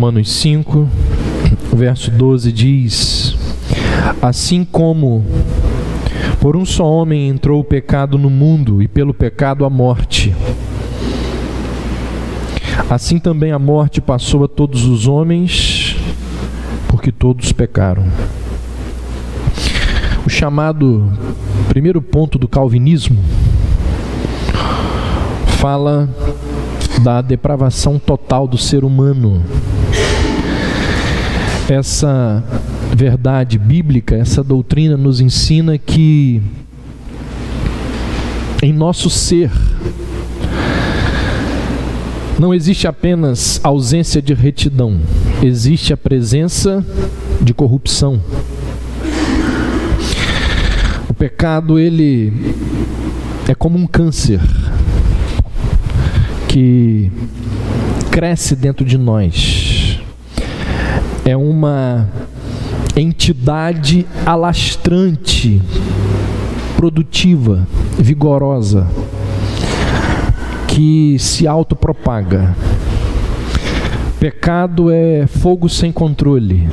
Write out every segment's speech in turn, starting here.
Romanos 5, verso 12 diz: assim como por um só homem entrou o pecado no mundo, e pelo pecado a morte, assim também a morte passou a todos os homens, porque todos pecaram. O chamado primeiro ponto do calvinismo fala da depravação total do ser humano. Essa verdade bíblica, essa doutrina nos ensina que em nosso ser não existe apenas ausência de retidão, existe a presença de corrupção. O pecado, ele é como um câncer que cresce dentro de nós. É uma entidade alastrante, produtiva, vigorosa, que se autopropaga. Pecado é fogo sem controle.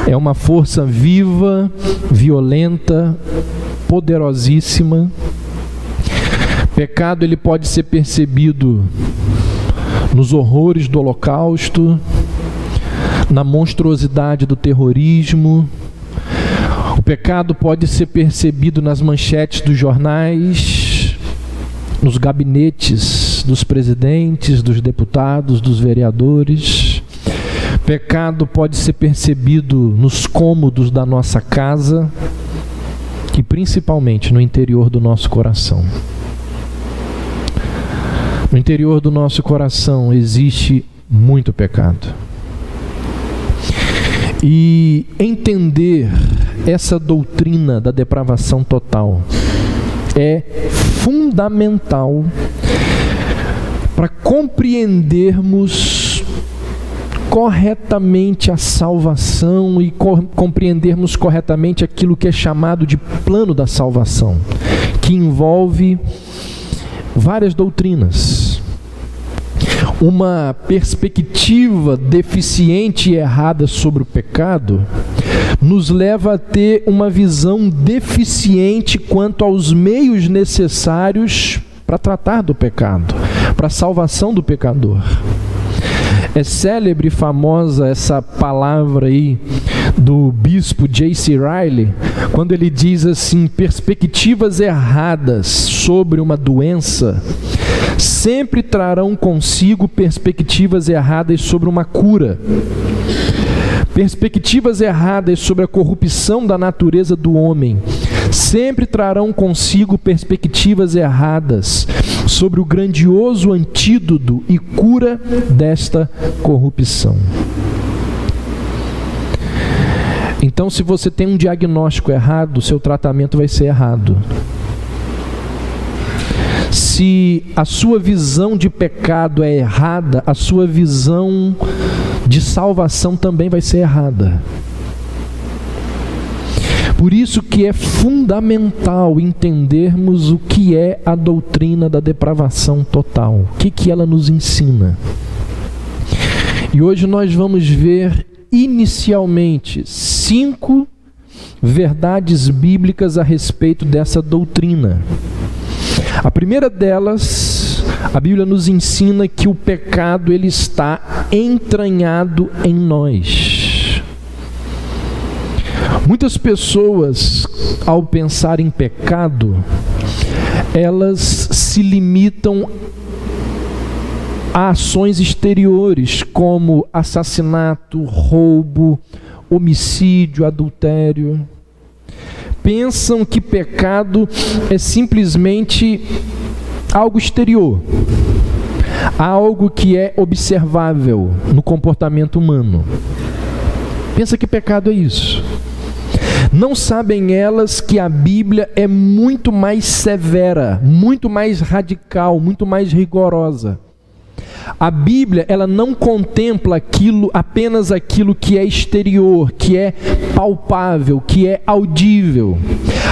É uma força viva, violenta, poderosíssima. Pecado, ele pode ser percebido nos horrores do Holocausto, na monstruosidade do terrorismo. O pecado pode ser percebido nas manchetes dos jornais, nos gabinetes dos presidentes, dos deputados, dos vereadores. Pecado pode ser percebido nos cômodos da nossa casa e principalmente no interior do nosso coração. No interior do nosso coração existe muito pecado. E entender essa doutrina da depravação total é fundamental para compreendermos corretamente a salvação e compreendermos corretamente aquilo que é chamado de plano da salvação, que envolve várias doutrinas. Uma perspectiva deficiente e errada sobre o pecado nos leva a ter uma visão deficiente quanto aos meios necessários para tratar do pecado, para a salvação do pecador. É célebre e famosa essa palavra aí do bispo J.C. Ryle, quando ele diz assim: perspectivas erradas sobre uma doença sempre trarão consigo perspectivas erradas sobre uma cura. Perspectivas erradas sobre a corrupção da natureza do homem sempre trarão consigo perspectivas erradas sobre o grandioso antídoto e cura desta corrupção. Então, se você tem um diagnóstico errado, seu tratamento vai ser errado. Se a sua visão de pecado é errada, a sua visão de salvação também vai ser errada. Por isso que é fundamental entendermos o que é a doutrina da depravação total, o que ela nos ensina. E hoje nós vamos ver inicialmente 5 verdades bíblicas a respeito dessa doutrina. A primeira delas, a Bíblia nos ensina que o pecado ele está entranhado em nós. Muitas pessoas, ao pensar em pecado, elas se limitam a ações exteriores, como assassinato, roubo, homicídio, adultério. Pensam que pecado é simplesmente algo exterior, algo que é observável no comportamento humano. Pensa que pecado é isso. Não sabem elas que a Bíblia é muito mais severa, muito mais radical, muito mais rigorosa. A Bíblia, ela não contempla apenas aquilo que é exterior, que é palpável, que é audível.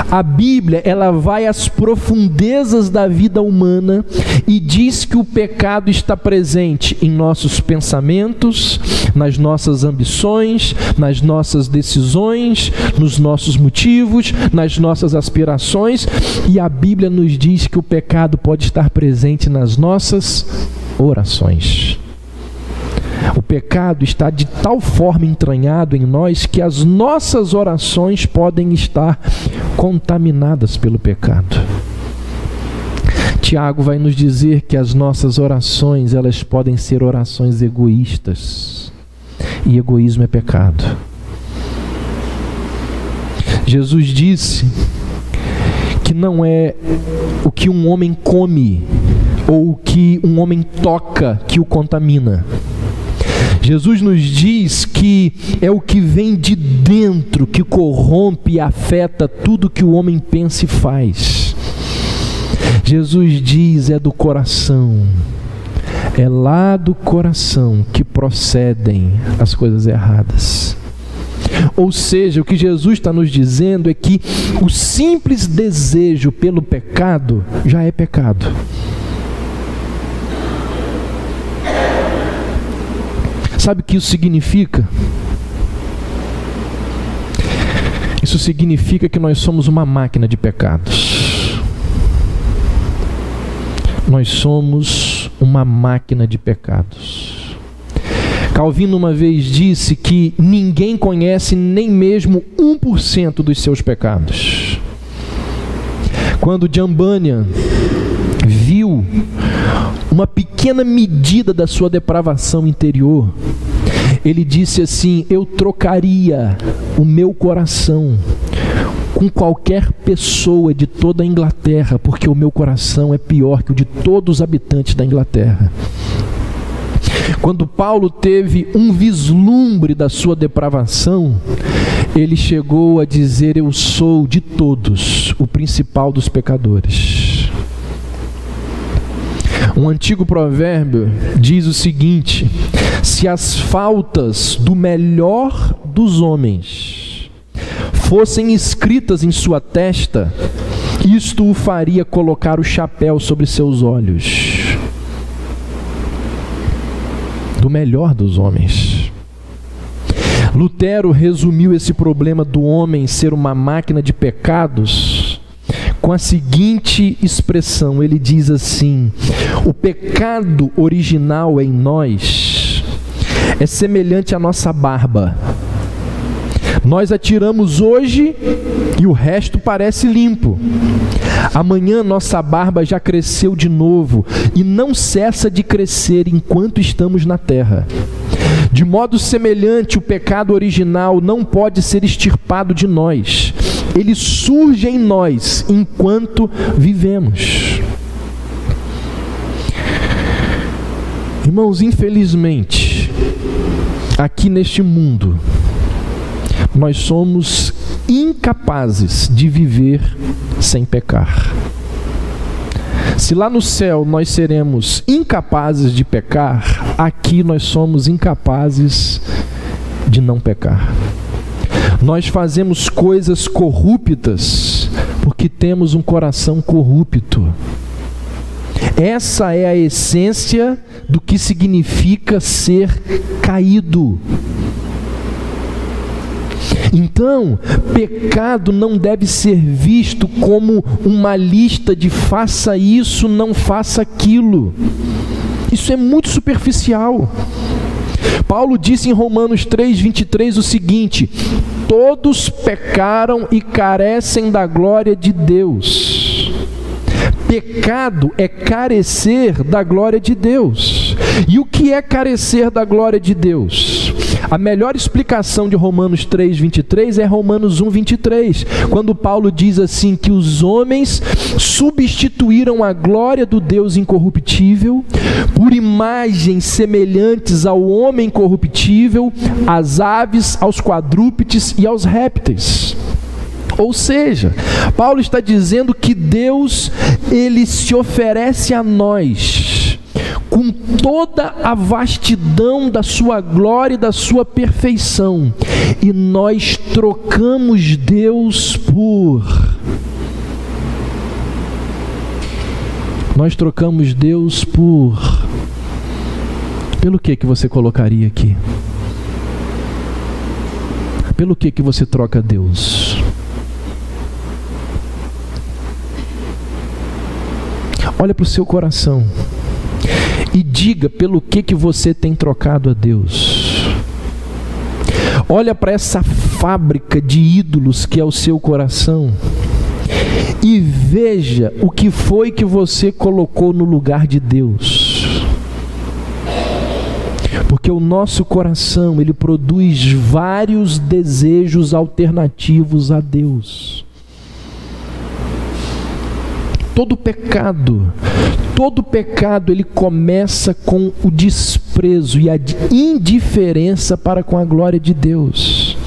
A Bíblia, ela vai às profundezas da vida humana e diz que o pecado está presente em nossos pensamentos, nas nossas ambições, nas nossas decisões, nos nossos motivos, nas nossas aspirações, e a Bíblia nos diz que o pecado pode estar presente nas nossas orações. O pecado está de tal forma entranhado em nós que as nossas orações podem estar contaminadas pelo pecado. Tiago vai nos dizer que as nossas orações, elas podem ser orações egoístas. E egoísmo é pecado. Jesus disse que não é o que um homem come ou o que um homem toca que o contamina. Jesus nos diz que é o que vem de dentro que corrompe e afeta tudo que o homem pensa e faz. Jesus diz, é do coração. É lá do coração que procedem as coisas erradas. Ou seja, o que Jesus está nos dizendo é que o simples desejo pelo pecado já é pecado. Sabe o que isso significa? Isso significa que nós somos uma máquina de pecados. Nós somos uma máquina de pecados. Calvino uma vez disse que ninguém conhece nem mesmo 1% dos seus pecados. Quando John Bunyan viu uma pequena medida da sua depravação interior, ele disse assim: eu trocaria o meu coração com qualquer pessoa de toda a Inglaterra, porque o meu coração é pior que o de todos os habitantes da Inglaterra. Quando Paulo teve um vislumbre da sua depravação, ele chegou a dizer: eu sou de todos o principal dos pecadores. Um antigo provérbio diz o seguinte: se as faltas do melhor dos homens fossem escritas em sua testa, isto o faria colocar o chapéu sobre seus olhos. Do melhor dos homens. Lutero resumiu esse problema do homem ser uma máquina de pecados com a seguinte expressão. Ele diz assim: o pecado original em nós é semelhante à nossa barba. Nós atiramos hoje e o resto parece limpo. Amanhã nossa barba já cresceu de novo e não cessa de crescer enquanto estamos na terra. De modo semelhante, o pecado original não pode ser extirpado de nós. Ele surge em nós enquanto vivemos. Irmãos, infelizmente, aqui neste mundo, nós somos incapazes de viver sem pecar. Se lá no céu nós seremos incapazes de pecar, aqui nós somos incapazes de não pecar. Nós fazemos coisas corruptas porque temos um coração corrupto. Essa é a essência do que significa ser caído. Então, pecado não deve ser visto como uma lista de faça isso, não faça aquilo. Isso é muito superficial. Paulo disse em Romanos 3:23 o seguinte: todos pecaram e carecem da glória de Deus. Pecado é carecer da glória de Deus. E o que é carecer da glória de Deus? A melhor explicação de Romanos 3:23 é Romanos 1:23, quando Paulo diz assim que os homens substituíram a glória do Deus incorruptível por imagens semelhantes ao homem corruptível, às aves, aos quadrúpedes e aos répteis. Ou seja, Paulo está dizendo que Deus, ele se oferece a nós com toda a vastidão da sua glória e da sua perfeição, e nós trocamos Deus por Nós trocamos Deus pelo que você colocaria aqui? Pelo que você troca Deus? Olha para o seu coração e diga pelo que você tem trocado a Deus. Olha para essa fábrica de ídolos que é o seu coração e veja o que foi que você colocou no lugar de Deus. Porque o nosso coração, ele produz vários desejos alternativos a Deus. Todo pecado ele começa com o desprezo e a indiferença para com a glória de Deus.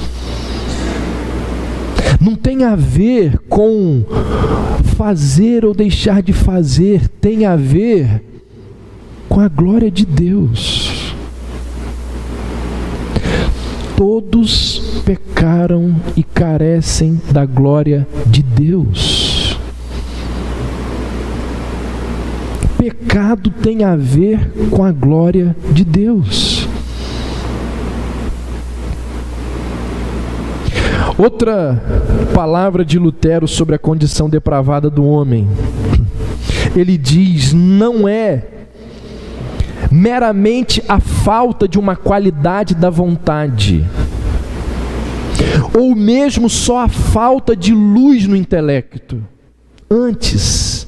Não tem a ver com fazer ou deixar de fazer, tem a ver com a glória de Deus. Todos pecaram e carecem da glória de Deus. Pecado tem a ver com a glória de Deus. Outra palavra de Lutero sobre a condição depravada do homem. Ele diz: não é meramente a falta de uma qualidade da vontade, ou mesmo só a falta de luz no intelecto. Antes,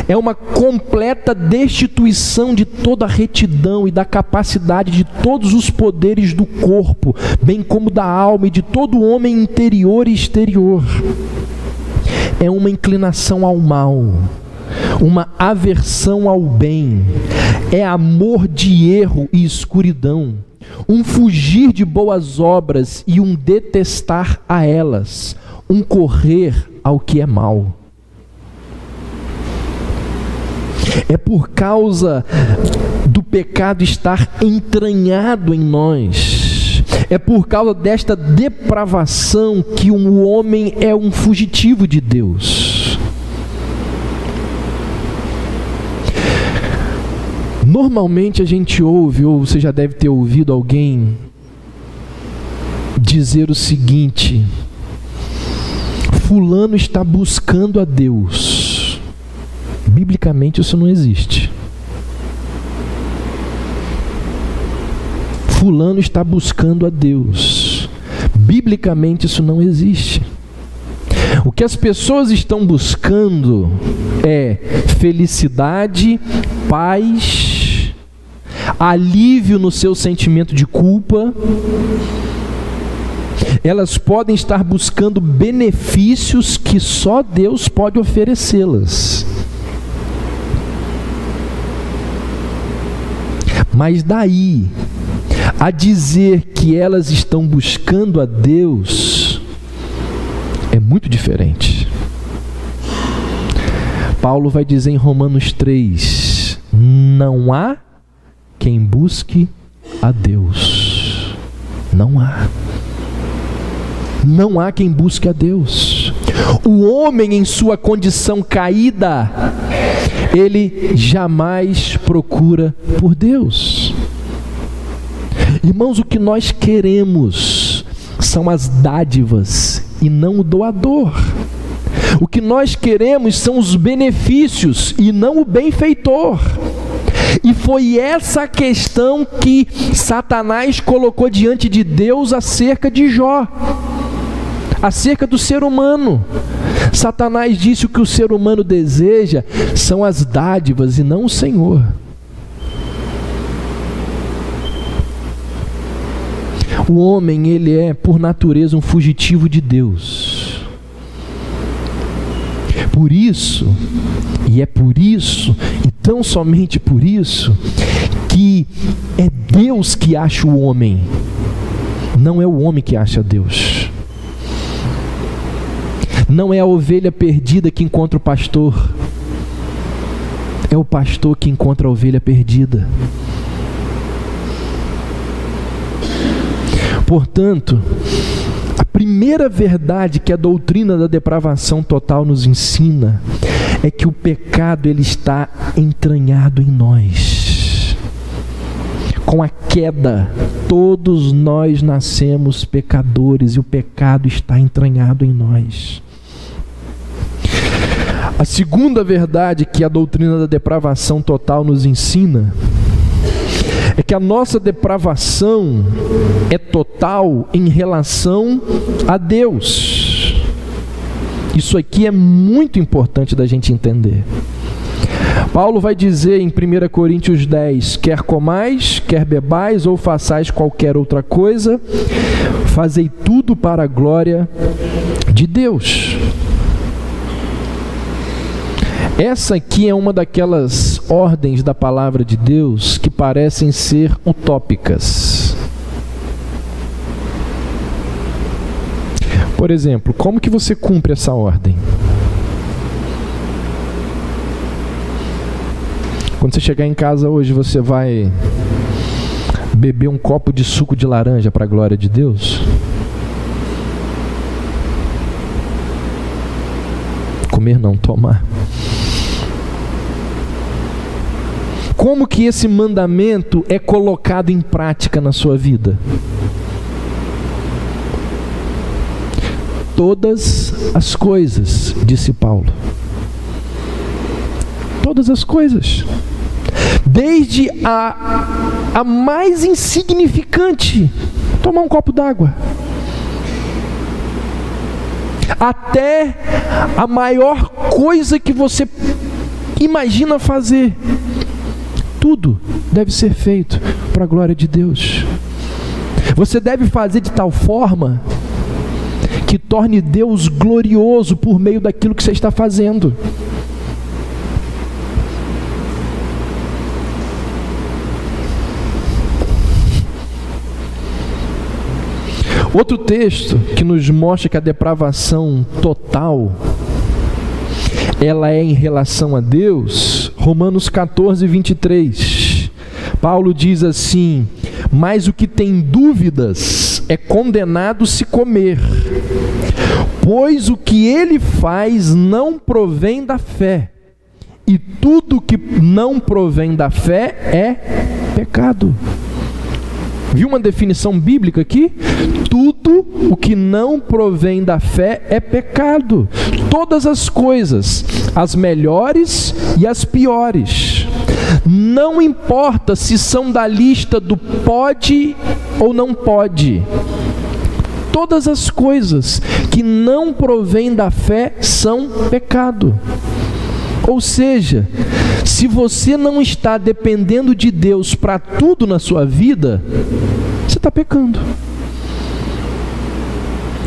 é uma completa destituição de toda a retidão e da capacidade de todos os poderes do corpo, bem como da alma e de todo o homem interior e exterior. É uma inclinação ao mal, uma aversão ao bem, é amor de erro e escuridão, um fugir de boas obras e um detestar a elas, um correr ao que é mal. É por causa do pecado estar entranhado em nós, é por causa desta depravação que um homem é um fugitivo de Deus. Normalmente a gente ouve, ou você já deve ter ouvido alguém dizer o seguinte: fulano está buscando a Deus. Biblicamente isso não existe. Fulano está buscando a Deus. Biblicamente isso não existe. O que as pessoas estão buscando é felicidade, paz, alívio no seu sentimento de culpa. Elas podem estar buscando benefícios que só Deus pode oferecê-las. Mas daí a dizer que elas estão buscando a Deus é muito diferente. Paulo vai dizer em Romanos 3: não há quem busque a Deus. Não há. Não há quem busque a Deus. O homem em sua condição caída, ele jamais procura por Deus. Irmãos, o que nós queremos são as dádivas e não o doador. O que nós queremos são os benefícios e não o benfeitor. E foi essa a questão que Satanás colocou diante de Deus acerca de Jó, acerca do ser humano. Satanás disse: o que o ser humano deseja são as dádivas e não o Senhor. O homem, ele é por natureza um fugitivo de Deus. Por isso, e é por isso, e tão somente por isso, que é Deus que acha o homem, não é o homem que acha Deus. Não é a ovelha perdida que encontra o pastor, é o pastor que encontra a ovelha perdida. Portanto, a primeira primeira verdade que a doutrina da depravação total nos ensina é que o pecado ele está entranhado em nós. Com a queda, todos nós nascemos pecadores e o pecado está entranhado em nós. A segunda verdade que a doutrina da depravação total nos ensina é que a nossa depravação é total em relação a Deus. Isso aqui é muito importante da gente entender. Paulo vai dizer em 1 Coríntios 10, quer comais, quer bebais ou façais qualquer outra coisa, fazei tudo para a glória de Deus. Essa aqui é uma daquelas ordens da palavra de Deus que parecem ser utópicas. Por exemplo, como que você cumpre essa ordem? Quando você chegar em casa hoje, você vai beber um copo de suco de laranja para a glória de Deus? Comer não, tomar. Como que esse mandamento é colocado em prática na sua vida? Todas as coisas, disse Paulo. Todas as coisas. Desde a mais insignificante, tomar um copo d'água, até a maior coisa que você imagina fazer. Tudo deve ser feito para a glória de Deus. Você deve fazer de tal forma que torne Deus glorioso por meio daquilo que você está fazendo. Outro texto que nos mostra que a depravação total ela é em relação a Deus, Romanos 14, 23. Paulo diz assim: mas o que tem dúvidas é condenado se comer, pois o que ele faz não provém da fé, e tudo que não provém da fé é pecado. Viu uma definição bíblica aqui? Tudo o que não provém da fé é pecado. Todas as coisas, as melhores e as piores. Não importa se são da lista do pode ou não pode. Todas as coisas que não provém da fé são pecado. Ou seja, se você não está dependendo de Deus para tudo na sua vida, você está pecando.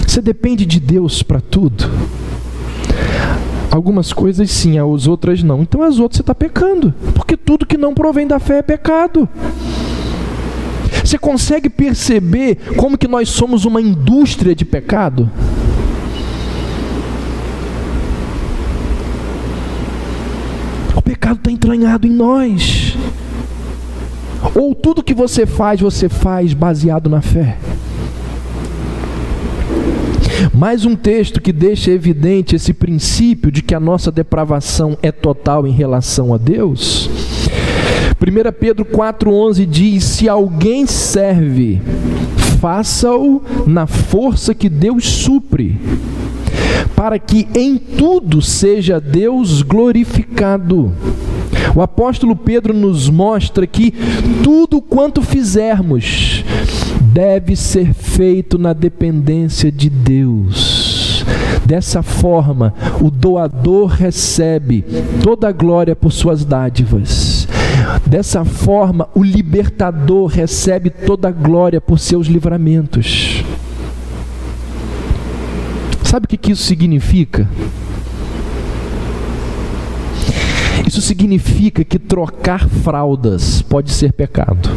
Você depende de Deus para tudo? Algumas coisas sim, as outras não. Então as outras você está pecando, porque tudo que não provém da fé é pecado. Você consegue perceber como que nós somos uma indústria de pecado? O pecado está entranhado em nós. Ou tudo que você faz baseado na fé. Mais um texto que deixa evidente esse princípio de que a nossa depravação é total em relação a Deus. 1 Pedro 4,11 diz: se alguém serve, faça-o na força que Deus supre, para que em tudo seja Deus glorificado. O apóstolo Pedro nos mostra que tudo quanto fizermos deve ser feito na dependência de Deus. Dessa forma, o doador recebe toda a glória por suas dádivas. Dessa forma, o libertador recebe toda a glória por seus livramentos. Sabe o que isso significa? Isso significa que trocar fraldas pode ser pecado.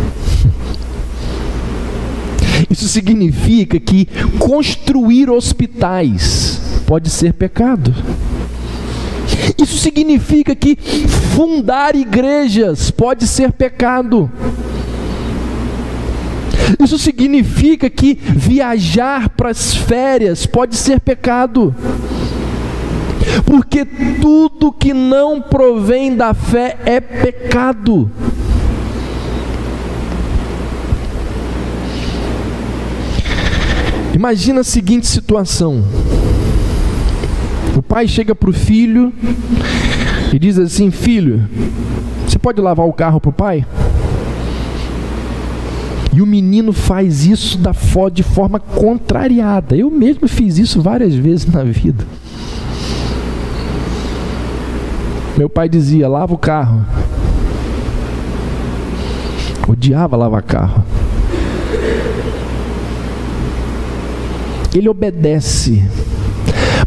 Isso significa que construir hospitais pode ser pecado. Isso significa que fundar igrejas pode ser pecado. Isso significa que viajar para as férias pode ser pecado. Porque tudo que não provém da fé é pecado. Imagina a seguinte situação. O pai chega para o filho e diz assim: filho, você pode lavar o carro para o pai? E o menino faz isso de forma contrariada. Eu mesmo fiz isso várias vezes na vida. Meu pai dizia: lava o carro. Odiava lavar carro. Ele obedece,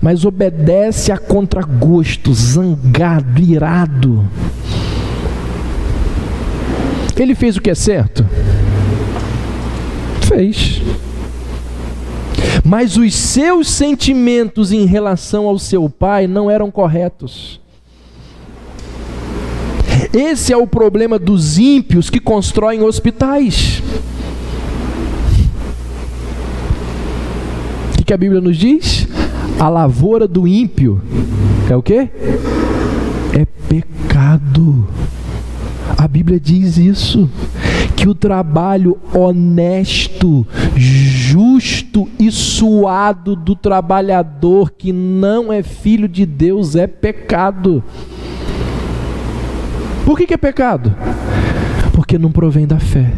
mas obedece a contragosto, zangado, irado. Ele fez o que é certo? Fez. Mas os seus sentimentos em relação ao seu pai não eram corretos. Esse é o problema dos ímpios que constroem hospitais. O que a Bíblia nos diz? A lavoura do ímpio é o quê? É pecado. A Bíblia diz isso, que o trabalho honesto, justo e suado do trabalhador que não é filho de Deus é pecado. Por que é pecado? Porque não provém da fé.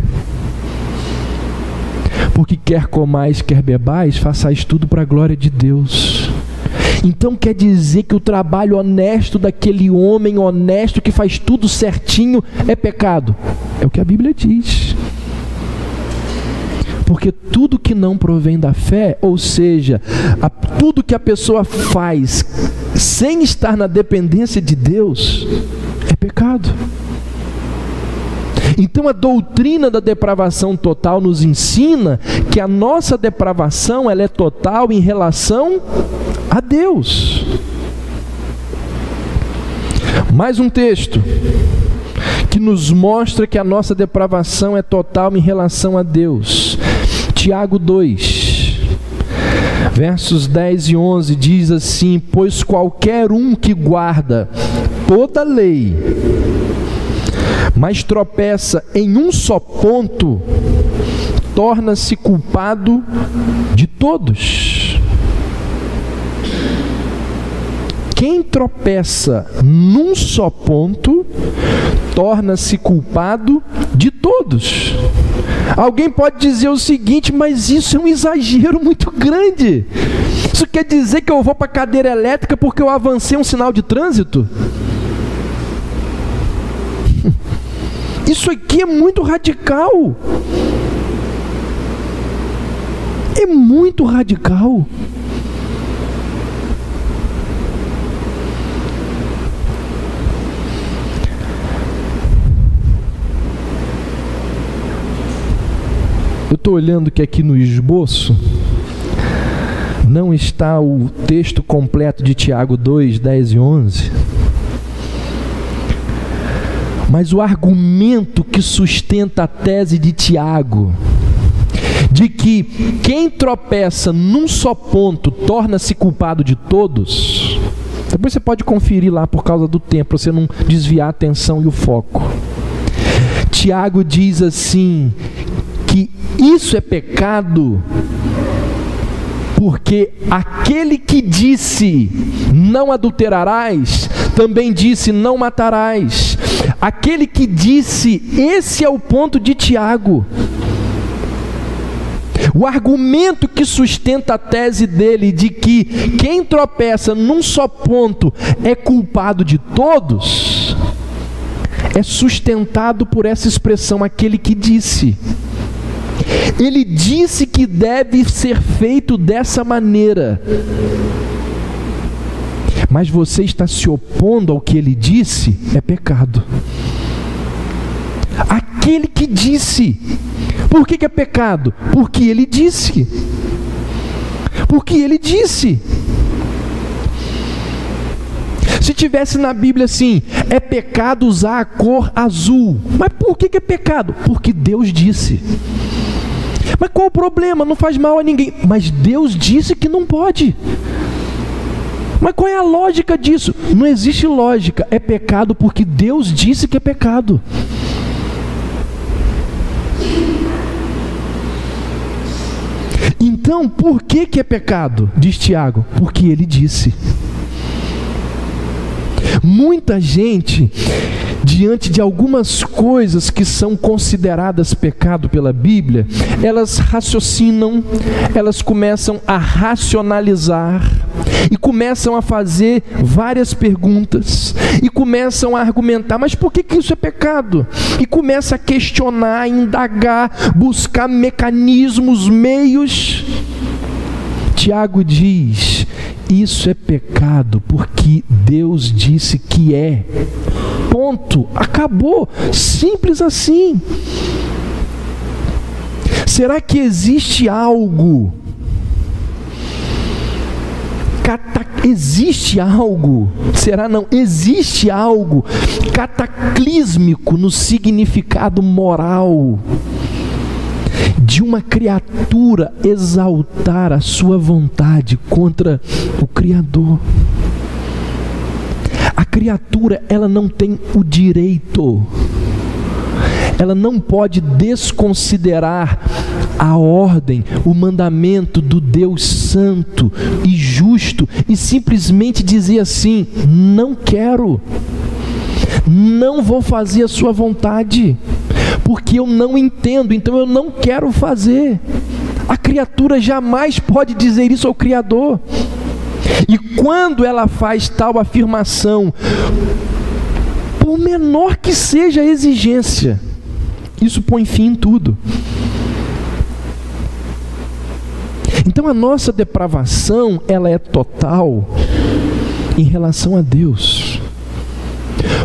Porque quer comais, quer bebais, façais tudo para a glória de Deus. Então quer dizer que o trabalho honesto daquele homem honesto que faz tudo certinho é pecado? É o que a Bíblia diz. Porque tudo que não provém da fé, ou seja, tudo que a pessoa faz sem estar na dependência de Deus, é pecado. Então a doutrina da depravação total nos ensina que a nossa depravação ela é total em relação a Deus. Mais um texto que nos mostra que a nossa depravação é total em relação a Deus. Tiago 2, versos 10 e 11 diz assim: pois qualquer um que guarda toda a lei, mas tropeça em um só ponto, torna-se culpado de todos. Quem tropeça num só ponto, torna-se culpado de todos. Alguém pode dizer o seguinte: mas isso é um exagero muito grande. Isso quer dizer que eu vou para a cadeira elétrica porque eu avancei um sinal de trânsito? Isso aqui é muito radical. É muito radical. Eu estou olhando que aqui no esboço não está o texto completo de Tiago 2, 10 e 11. Mas o argumento que sustenta a tese de Tiago, de que quem tropeça num só ponto torna-se culpado de todos, depois você pode conferir lá por causa do tempo, para você não desviar a atenção e o foco. Tiago diz assim, que isso é pecado, porque aquele que disse não adulterarás, também disse não matarás. Aquele que disse, esse é o ponto de Tiago. O argumento que sustenta a tese dele de que quem tropeça num só ponto é culpado de todos, é sustentado por essa expressão, aquele que disse. Ele disse que deve ser feito dessa maneira. Mas você está se opondo ao que ele disse, é pecado. Aquele que disse. Por que é pecado? Porque ele disse. Porque ele disse. Se tivesse na Bíblia assim, é pecado usar a cor azul. Mas por que é pecado? Porque Deus disse. Mas qual o problema? Não faz mal a ninguém. Mas Deus disse que não pode. Mas qual é a lógica disso? Não existe lógica. É pecado porque Deus disse que é pecado. Então, por que é pecado? Diz Tiago. Porque ele disse. Muita gente, diante de algumas coisas que são consideradas pecado pela Bíblia, elas raciocinam, elas começam a racionalizar e começam a fazer várias perguntas e começam a argumentar, mas por que isso é pecado? E começa a questionar, indagar, buscar mecanismos, meios. Tiago diz: isso é pecado porque Deus disse que é. Ponto. Acabou. Simples assim. Será que existe algo? Existe algo? Será não? Existe algo cataclísmico no significado moral de uma criatura exaltar a sua vontade contra o Criador? A criatura, ela não tem o direito, ela não pode desconsiderar a ordem, o mandamento do Deus santo e justo e simplesmente dizer assim: não quero, não vou fazer a sua vontade, porque eu não entendo, então eu não quero fazer. A criatura jamais pode dizer isso ao Criador. E quando ela faz tal afirmação, por menor que seja a exigência, isso põe fim em tudo. Então a nossa depravação, ela é total em relação a Deus.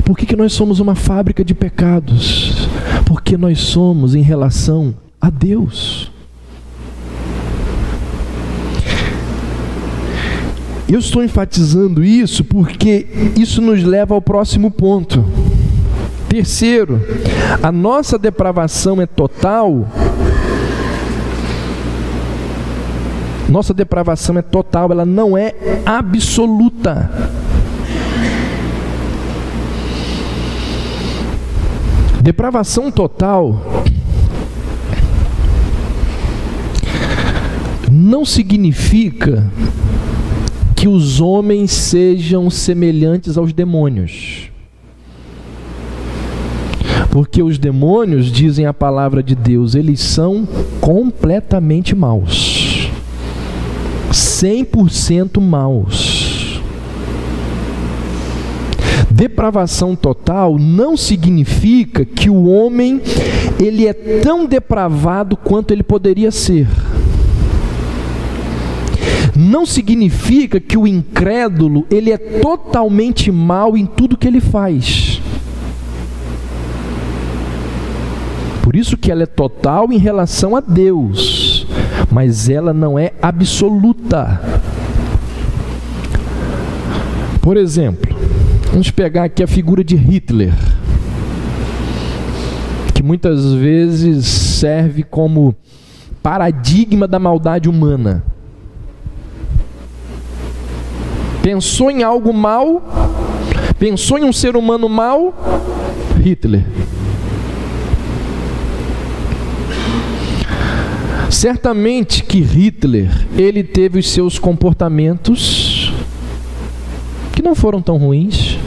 Por que nós somos uma fábrica de pecados? Porque nós somos em relação a Deus. Eu estou enfatizando isso porque isso nos leva ao próximo ponto. Terceiro, a nossa depravação é total. Nossa depravação é total, ela não é absoluta. Depravação total não significa que os homens sejam semelhantes aos demônios. Porque os demônios, dizem a palavra de Deus, eles são completamente maus. 100% maus. Depravação total não significa que o homem ele é tão depravado quanto ele poderia ser. Não significa que o incrédulo ele é totalmente mau em tudo que ele faz. Por isso que ela é total em relação a Deus, mas ela não é absoluta. Por exemplo, vamos pegar aqui a figura de Hitler, que muitas vezes serve como paradigma da maldade humana. Pensou em algo mal, pensou em um ser humano mau, Hitler. Certamente que Hitler, ele teve os seus comportamentos que não foram tão ruins.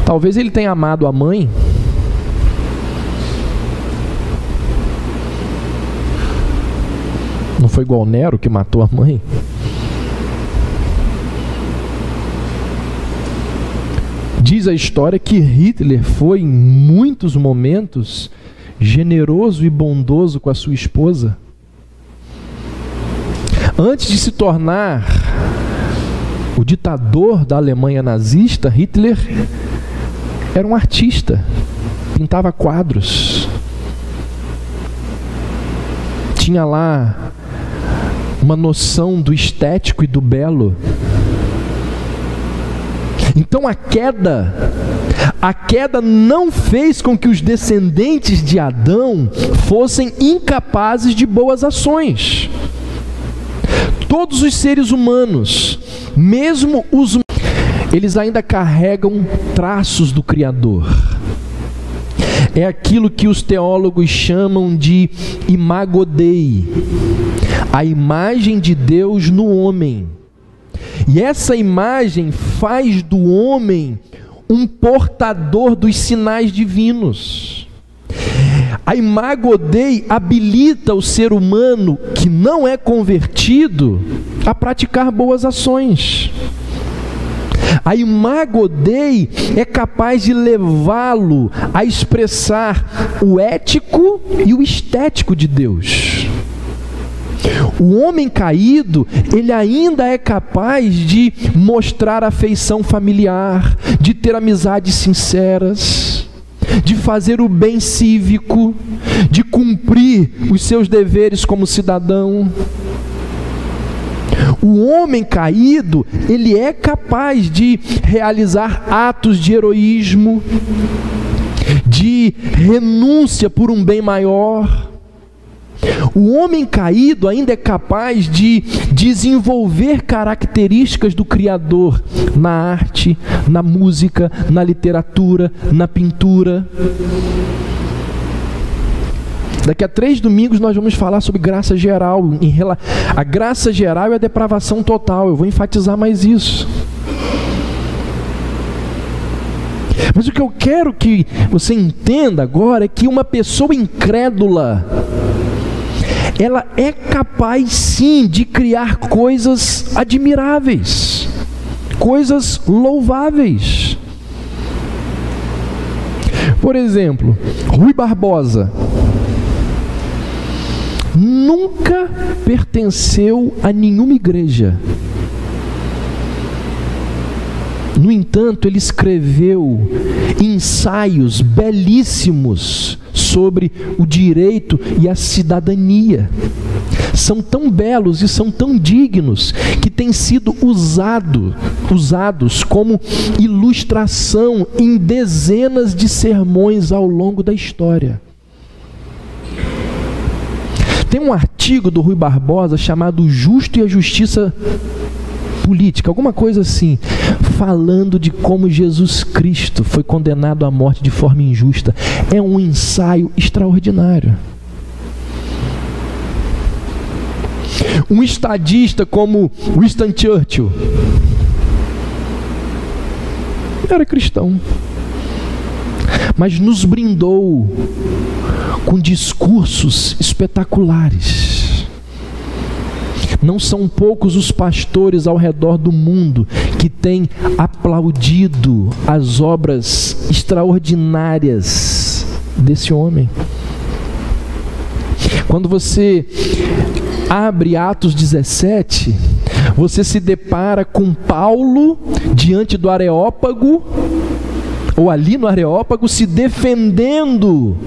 Talvez ele tenha amado a mãe. Não foi igual Nero que matou a mãe? Diz a história que Hitler foi, em muitos momentos, generoso e bondoso com a sua esposa. Antes de se tornar o ditador da Alemanha nazista, Hitler era um artista, pintava quadros. Tinha lá uma noção do estético e do belo. Então a queda A queda não fez com que os descendentes de Adão fossem incapazes de boas ações. Todos os seres humanos, mesmo os, eles ainda carregam traços do Criador. É aquilo que os teólogos chamam de imago Dei, a imagem de Deus no homem. E essa imagem faz do homem um portador dos sinais divinos. A imago Dei habilita o ser humano que não é convertido a praticar boas ações. A imago Dei é capaz de levá-lo a expressar o ético e o estético de Deus. O homem caído, ele ainda é capaz de mostrar afeição familiar, de ter amizades sinceras, de fazer o bem cívico, de cumprir os seus deveres como cidadão. O homem caído, ele é capaz de realizar atos de heroísmo, de renúncia por um bem maior. O homem caído ainda é capaz de desenvolver características do Criador na arte, na música, na literatura, na pintura. Daqui a 3 domingos nós vamos falar sobre graça geral. A graça geral é a depravação total. Eu vou enfatizar mais isso. Mas o que eu quero que você entenda agora é que uma pessoa incrédula, ela é capaz sim de criar coisas admiráveis, coisas louváveis. Por exemplo, Rui Barbosa nunca pertenceu a nenhuma igreja. No entanto, ele escreveu ensaios belíssimos sobre o direito e a cidadania. São tão belos e são tão dignos que têm sido usados como ilustração em dezenas de sermões ao longo da história. Tem um artigo do Rui Barbosa chamado O Justo e a Justiça Política, alguma coisa assim, falando de como Jesus Cristo foi condenado à morte de forma injusta. É um ensaio extraordinário. Um estadista como Winston Churchill era cristão, mas nos brindou com discursos espetaculares. Não são poucos os pastores ao redor do mundo que têm aplaudido as obras extraordinárias desse homem. Quando você abre Atos 17, você se depara com Paulo diante do Areópago, ou ali no Areópago, se defendendo.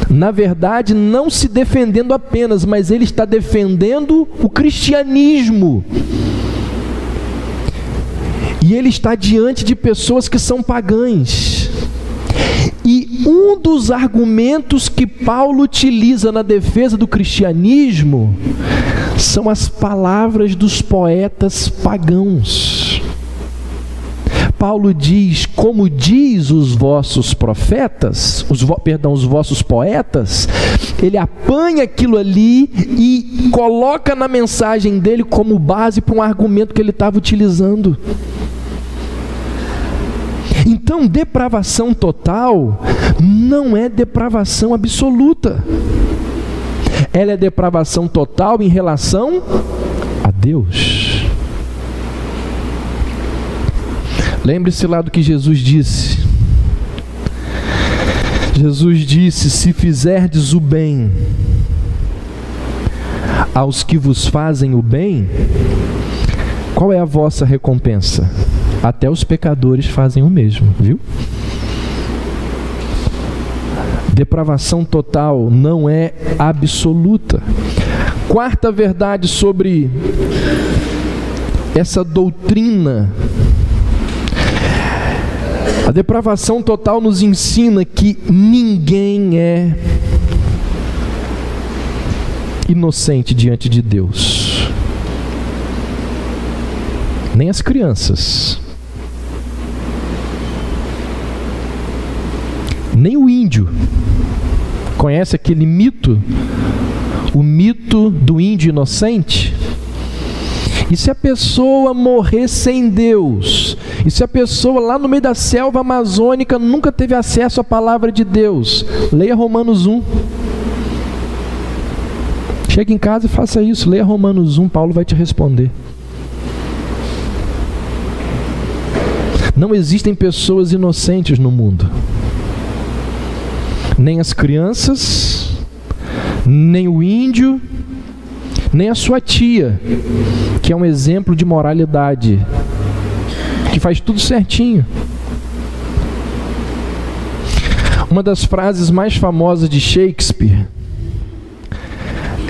Na verdade, não se defendendo apenas, mas ele está defendendo o cristianismo. E ele está diante de pessoas que são pagãs. E um dos argumentos que Paulo utiliza na defesa do cristianismo são as palavras dos poetas pagãos. Paulo diz, como diz os vossos profetas, os vossos poetas, ele apanha aquilo ali e coloca na mensagem dele como base para um argumento que ele estava utilizando. Então, depravação total não é depravação absoluta. Ela é depravação total em relação a Deus. Lembre-se lá do que Jesus disse. Jesus disse: se fizerdes o bem aos que vos fazem o bem, qual é a vossa recompensa? Até os pecadores fazem o mesmo, viu? Depravação total não é absoluta. Quarta verdade sobre essa doutrina A depravação total nos ensina que ninguém é inocente diante de Deus. Nem as crianças. Nem o índio. Conhece aquele mito? O mito do índio inocente? E se a pessoa morrer sem Deus? E se a pessoa lá no meio da selva amazônica nunca teve acesso à palavra de Deus? Leia Romanos 1. Chegue em casa e faça isso. Leia Romanos 1, Paulo vai te responder. Não existem pessoas inocentes no mundo. Nem as crianças, nem o índio, nem a sua tia, que é um exemplo de moralidade, que faz tudo certinho. Uma das frases mais famosas de Shakespeare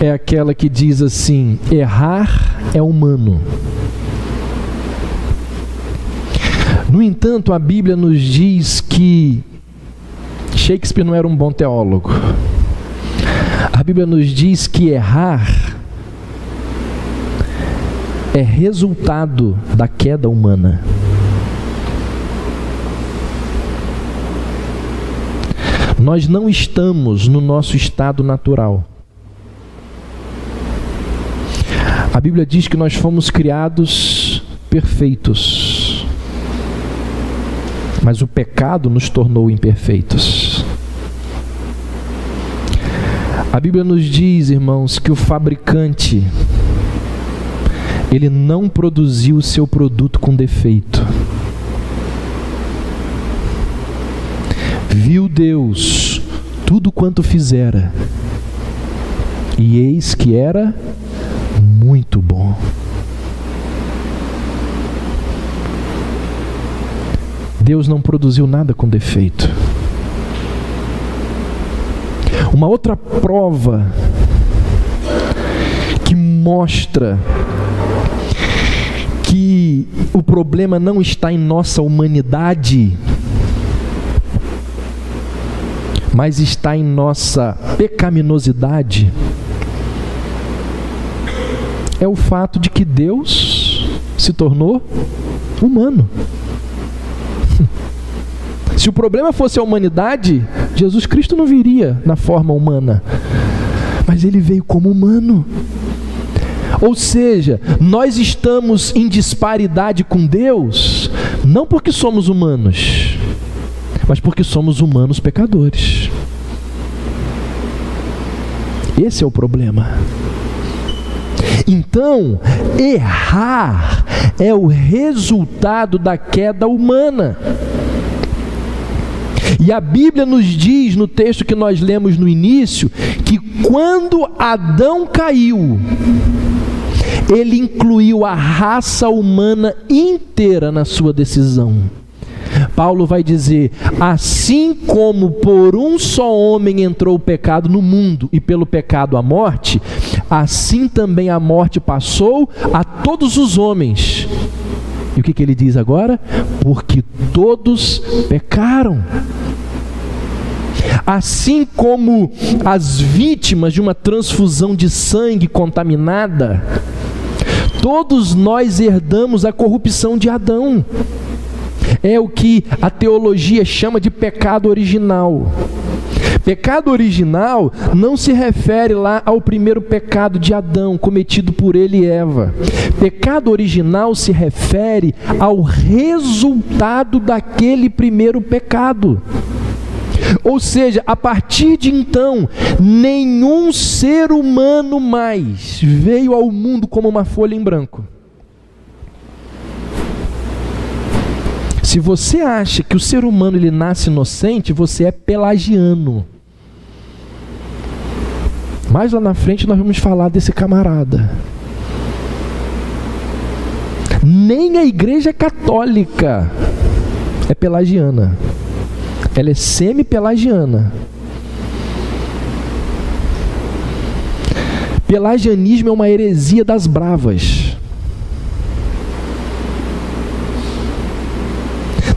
é aquela que diz assim: errar é humano. No entanto, a Bíblia nos diz que Shakespeare não era um bom teólogo. A Bíblia nos diz que errar é resultado da queda humana. Nós não estamos no nosso estado natural. A Bíblia diz que nós fomos criados perfeitos, mas o pecado nos tornou imperfeitos. A Bíblia nos diz, irmãos, que o fabricante, ele não produziu o seu produto com defeito. Viu Deus tudo quanto fizera, e eis que era muito bom. Deus não produziu nada com defeito. Uma outra prova que mostra que o problema não está em nossa humanidade, mas está em nossa pecaminosidade, é o fato de que Deus se tornou humano. Se o problema fosse a humanidade, Jesus Cristo não viria na forma humana, mas ele veio como humano. Ou seja, nós estamos em disparidade com Deus, não porque somos humanos, mas porque somos humanos pecadores. Esse é o problema. Então, errar é o resultado da queda humana. E a Bíblia nos diz, no texto que nós lemos no início, que quando Adão caiu, ele incluiu a raça humana inteira na sua decisão. Paulo vai dizer: assim como por um só homem entrou o pecado no mundo, e pelo pecado a morte, assim também a morte passou a todos os homens. E o que ele diz agora? Porque todos pecaram. Assim como as vítimas de uma transfusão de sangue contaminada, todos nós herdamos a corrupção de Adão. É o que a teologia chama de pecado original. Pecado original não se refere lá ao primeiro pecado de Adão, cometido por ele e Eva. Pecado original se refere ao resultado daquele primeiro pecado. Ou seja, a partir de então, nenhum ser humano mais veio ao mundo como uma folha em branco. Se você acha que o ser humano ele nasce inocente, você é pelagiano. Mais lá na frente nós vamos falar desse camarada. Nem a Igreja Católica é pelagiana. Ela é semi-pelagiana. Pelagianismo é uma heresia das bravas.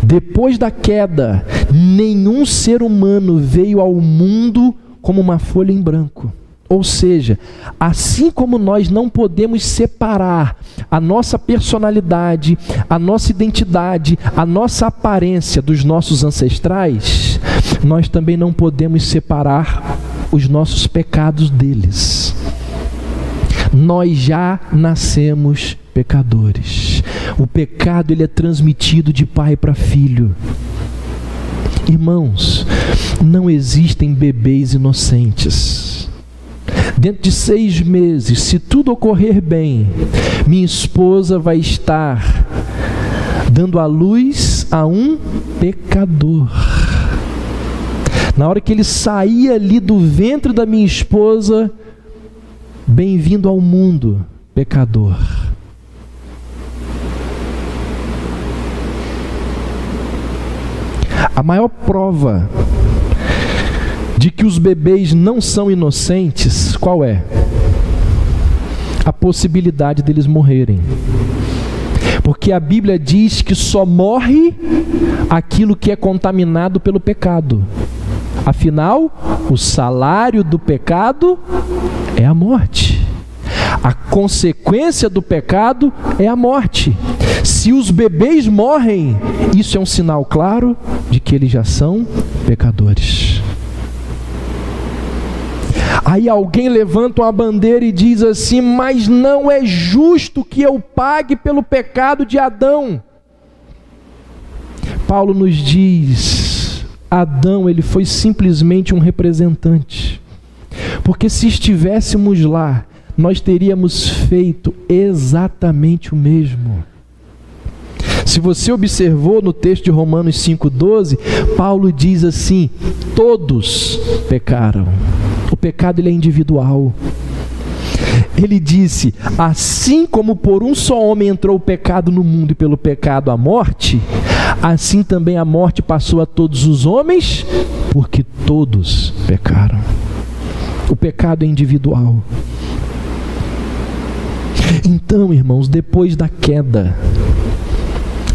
Depois da queda, nenhum ser humano veio ao mundo como uma folha em branco. Ou seja, assim como nós não podemos separar a nossa personalidade, a nossa identidade, a nossa aparência dos nossos ancestrais, nós também não podemos separar os nossos pecados deles. Nós já nascemos pecadores. O pecado, ele é transmitido de pai para filho. Irmãos, não existem bebês inocentes. Dentro de 6 meses, se tudo ocorrer bem, minha esposa vai estar dando à luz a um pecador. Na hora que ele sair ali do ventre da minha esposa, bem-vindo ao mundo, pecador. A maior prova de que os bebês não são inocentes, qual é? A possibilidade deles morrerem. Porque a Bíblia diz que só morre aquilo que é contaminado pelo pecado. Afinal, o salário do pecado é a morte. A consequência do pecado é a morte. Se os bebês morrem, isso é um sinal claro de que eles já são pecadores. Aí alguém levanta uma bandeira e diz assim: mas não é justo que eu pague pelo pecado de Adão. Paulo nos diz: Adão, ele foi simplesmente um representante. Porque se estivéssemos lá, nós teríamos feito exatamente o mesmo. Se você observou no texto de Romanos 5,12, Paulo diz assim: todos pecaram. O pecado, ele é individual. Ele disse: assim como por um só homem entrou o pecado no mundo e pelo pecado a morte, assim também a morte passou a todos os homens, porque todos pecaram. O pecado é individual. Então, irmãos, depois da queda,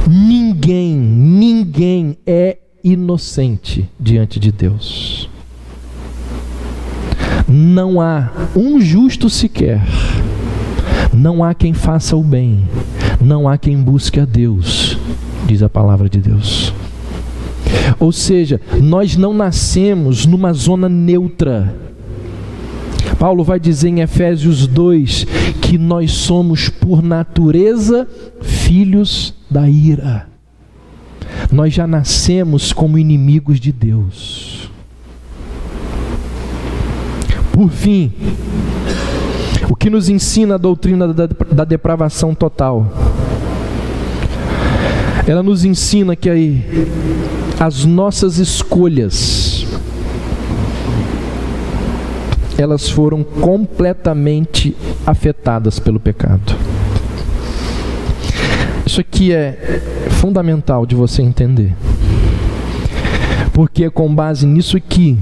ninguém é inocente diante de Deus. Não há um justo sequer. Não há quem faça o bem. Não há quem busque a Deus, diz a palavra de Deus. Ou seja, nós não nascemos numa zona neutra. Paulo vai dizer em Efésios 2 que nós somos por natureza filhos da ira. Nós já nascemos como inimigos de Deus. Por fim, o que nos ensina a doutrina da depravação total? Ela nos ensina que aí as nossas escolhas, elas foram completamente afetadas pelo pecado. Isso aqui é fundamental de você entender, porque é com base nisso aqui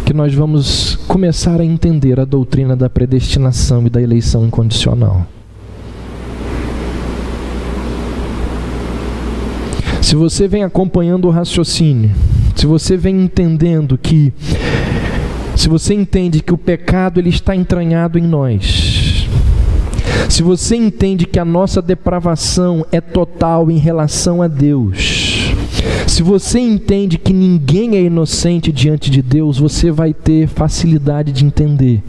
que nós vamos começar a entender a doutrina da predestinação e da eleição incondicional. Se você vem acompanhando o raciocínio, se você vem entendendo que, se você entende que o pecado, ele está entranhado em nós, se você entende que a nossa depravação é total em relação a Deus, se você entende que ninguém é inocente diante de Deus, você vai ter facilidade de entender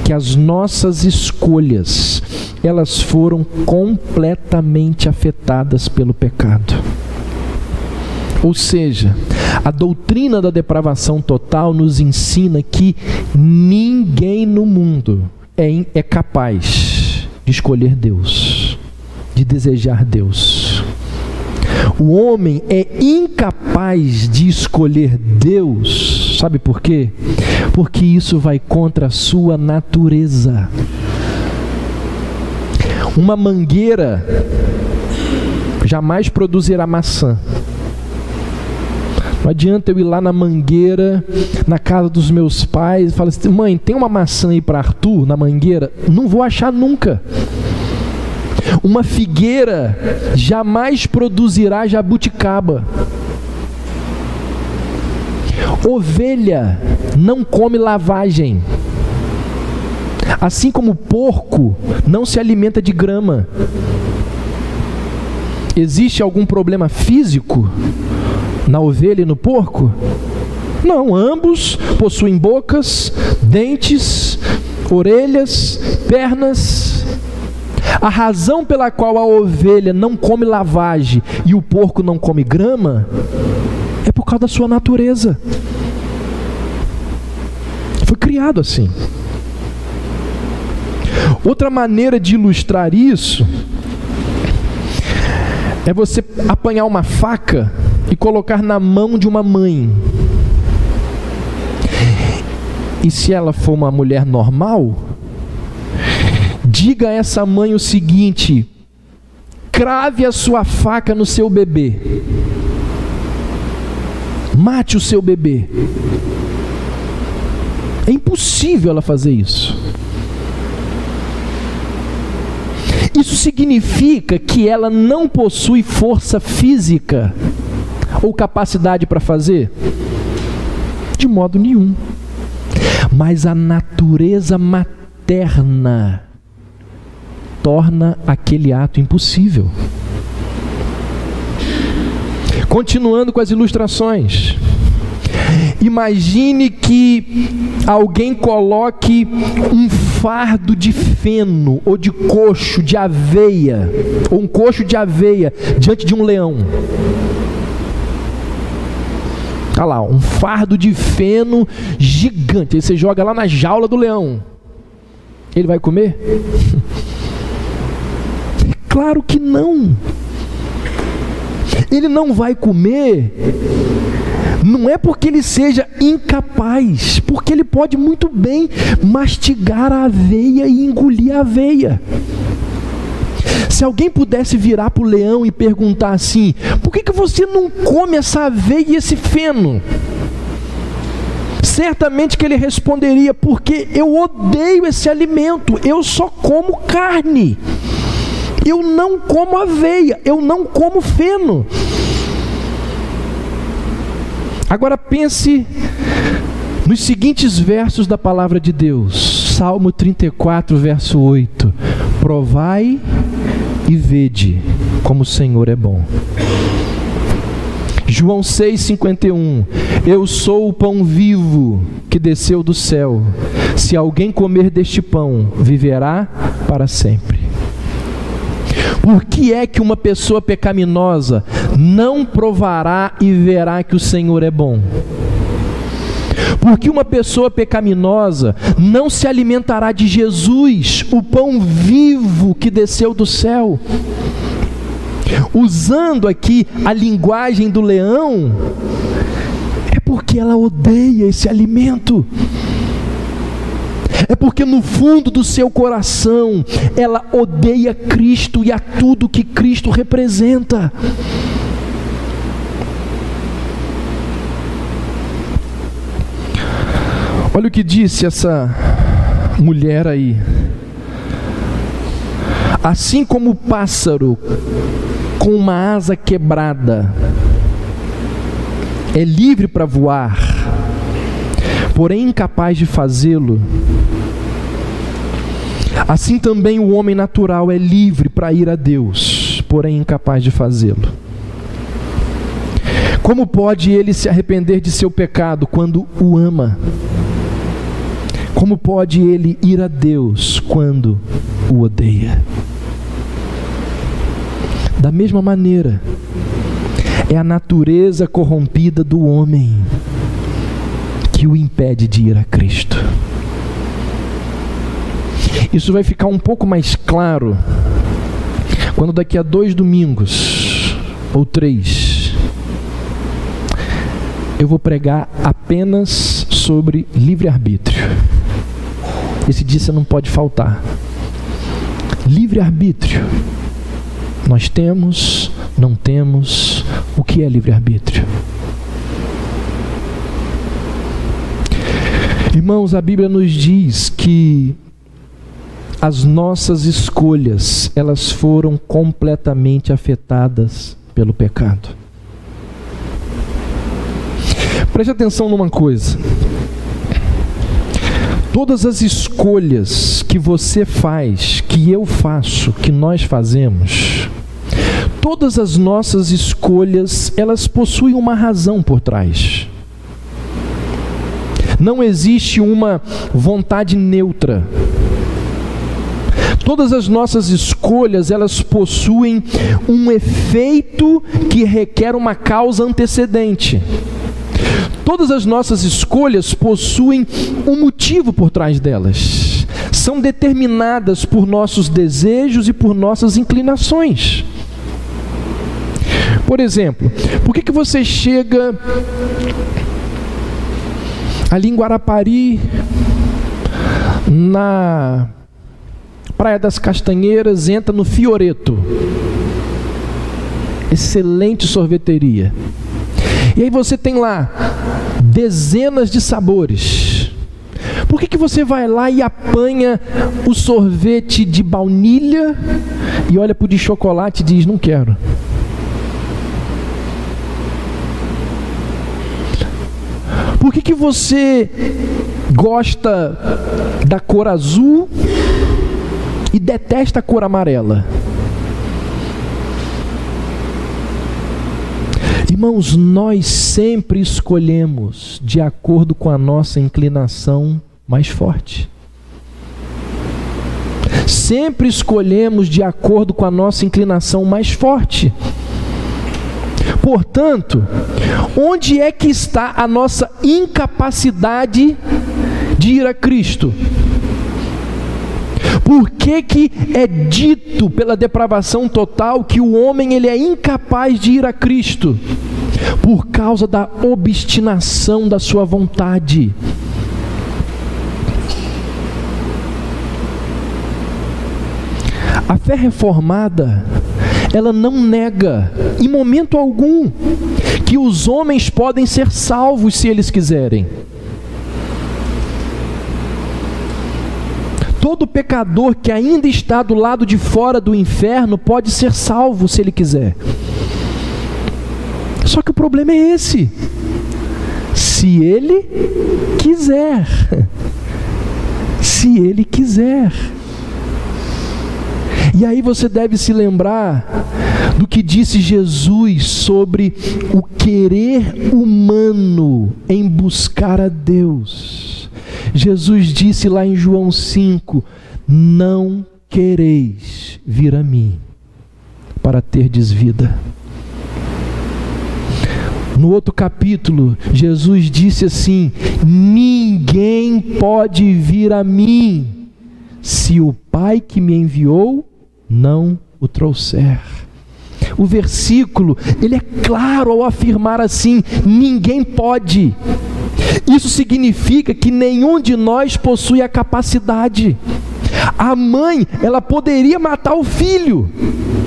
que as nossas escolhas, elas foram completamente afetadas pelo pecado. Ou seja, a doutrina da depravação total nos ensina que ninguém no mundo é capaz de escolher Deus, de desejar Deus. O homem é incapaz de escolher Deus, sabe por quê? Porque isso vai contra a sua natureza. Uma mangueira jamais produzirá maçã. Não adianta eu ir lá na mangueira, na casa dos meus pais, e falar assim: mãe, tem uma maçã aí para Arthur na mangueira? Não vou achar nunca. Uma figueira jamais produzirá jabuticaba. Ovelha não come lavagem. Assim como o porco não se alimenta de grama. Existe algum problema físico na ovelha e no porco? Não, ambos possuem bocas, dentes, orelhas, pernas. A razão pela qual a ovelha não come lavagem e o porco não come grama é por causa da sua natureza. Foi criado assim. Outra maneira de ilustrar isso é você apanhar uma faca e colocar na mão de uma mãe. E se ela for uma mulher normal, diga a essa mãe o seguinte: crave a sua faca no seu bebê. Mate o seu bebê. É impossível ela fazer isso. Isso significa que ela não possui força física ou capacidade para fazer? De modo nenhum. Mas a natureza materna torna aquele ato impossível. Continuando com as ilustrações. Imagine que alguém coloque um fardo de feno ou de coxo de aveia, ou um coxo de aveia diante de um leão. Olha lá, um fardo de feno gigante. Aí você joga lá na jaula do leão. Ele vai comer? Claro que não. Ele não vai comer. Não é porque ele seja incapaz, porque ele pode muito bem mastigar a aveia e engolir a aveia. Se alguém pudesse virar para o leão e perguntar assim: por que você não come essa aveia e esse feno? Certamente que ele responderia: porque eu odeio esse alimento, eu só como carne. Eu não como aveia, eu não como feno. Agora pense nos seguintes versos da palavra de Deus. Salmo 34, verso 8. Provai e vede como o Senhor é bom. João 6,51. Eu sou o pão vivo que desceu do céu. Se alguém comer deste pão, viverá para sempre. Por que é que uma pessoa pecaminosa não provará e verá que o Senhor é bom? Porque uma pessoa pecaminosa não se alimentará de Jesus, o pão vivo que desceu do céu. Usando aqui a linguagem do leão, é porque ela odeia esse alimento. É porque no fundo do seu coração ela odeia Cristo e a tudo que Cristo representa. Olha o que disse essa mulher aí. Assim como o pássaro com uma asa quebrada é livre para voar, porém incapaz de fazê-lo, assim também o homem natural é livre para ir a Deus, porém incapaz de fazê-lo. Como pode ele se arrepender de seu pecado quando o ama? Como pode ele ir a Deus quando o odeia? Da mesma maneira, é a natureza corrompida do homem que o impede de ir a Cristo. Isso vai ficar um pouco mais claro quando daqui a 2 domingos ou 3 eu vou pregar apenas sobre livre-arbítrio. Esse dia você não pode faltar. Livre-arbítrio. Nós temos, não temos. O que é livre-arbítrio? Irmãos, a Bíblia nos diz que as nossas escolhas, elas foram completamente afetadas pelo pecado. Preste atenção numa coisa. Todas as escolhas que você faz, que eu faço, que nós fazemos, todas as nossas escolhas, elas possuem uma razão por trás. Não existe uma vontade neutra. Todas as nossas escolhas, elas possuem um efeito que requer uma causa antecedente. Todas as nossas escolhas possuem um motivo por trás delas. São determinadas por nossos desejos e por nossas inclinações. Por exemplo, por que você chega ali em Guarapari, na Praia das Castanheiras, entra no Fioreto? Excelente sorveteria. E aí você tem lá dezenas de sabores. Por que você vai lá e apanha o sorvete de baunilha e olha para o de chocolate e diz, não quero? Por que você gosta da cor azul e detesta a cor amarela? Irmãos, nós sempre escolhemos de acordo com a nossa inclinação mais forte. Sempre escolhemos de acordo com a nossa inclinação mais forte. Portanto, onde é que está a nossa incapacidade de ir a Cristo? Por que é dito pela depravação total que o homem ele é incapaz de ir a Cristo? Por causa da obstinação da sua vontade. A fé reformada, ela não nega, em momento algum, que os homens podem ser salvos se eles quiserem. Todo pecador que ainda está do lado de fora do inferno pode ser salvo se ele quiser. Só que o problema é esse. Se ele quiser. Se ele quiser. E aí você deve se lembrar do que disse Jesus sobre o querer humano em buscar a Deus. Jesus disse lá em João 5, não quereis vir a mim para terdes vida. No outro capítulo, Jesus disse assim, ninguém pode vir a mim se o Pai que me enviou não o trouxer. O versículo, ele é claro ao afirmar assim, ninguém pode. Isso significa que nenhum de nós possui a capacidade. A mãe, ela poderia matar o filho,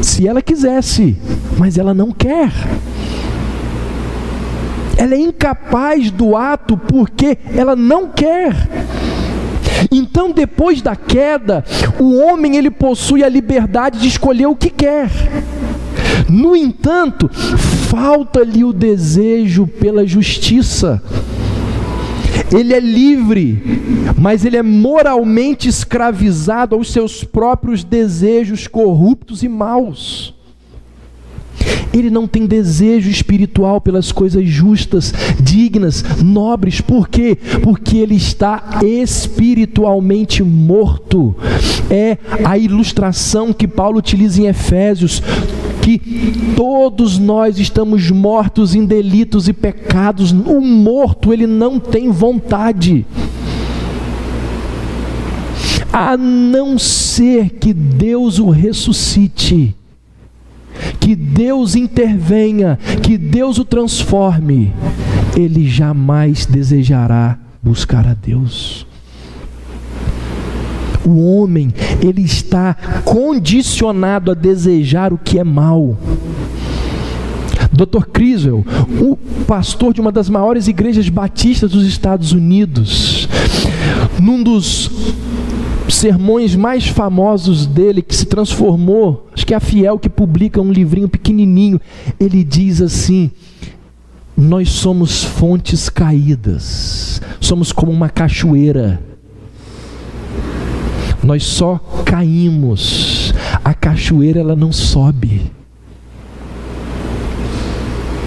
se ela quisesse, mas ela não quer. Ela é incapaz do ato porque ela não quer. Então, depois da queda, o homem ele possui a liberdade de escolher o que quer. No entanto, falta-lhe o desejo pela justiça. Ele é livre, mas ele é moralmente escravizado aos seus próprios desejos corruptos e maus. Ele não tem desejo espiritual pelas coisas justas, dignas, nobres. Por quê? Porque ele está espiritualmente morto. É a ilustração que Paulo utiliza em Efésios, que todos nós estamos mortos em delitos e pecados. O morto, ele não tem vontade. A não ser que Deus o ressuscite, que Deus intervenha, que Deus o transforme, ele jamais desejará buscar a Deus. O homem, ele está condicionado a desejar o que é mal. Dr. Criswell, o pastor de uma das maiores igrejas batistas dos Estados Unidos, num dos sermões mais famosos dele, que se transformou, acho que é a Fiel que publica um livrinho pequenininho, ele diz assim: nós somos fontes caídas, somos como uma cachoeira, nós só caímos, a cachoeira ela não sobe.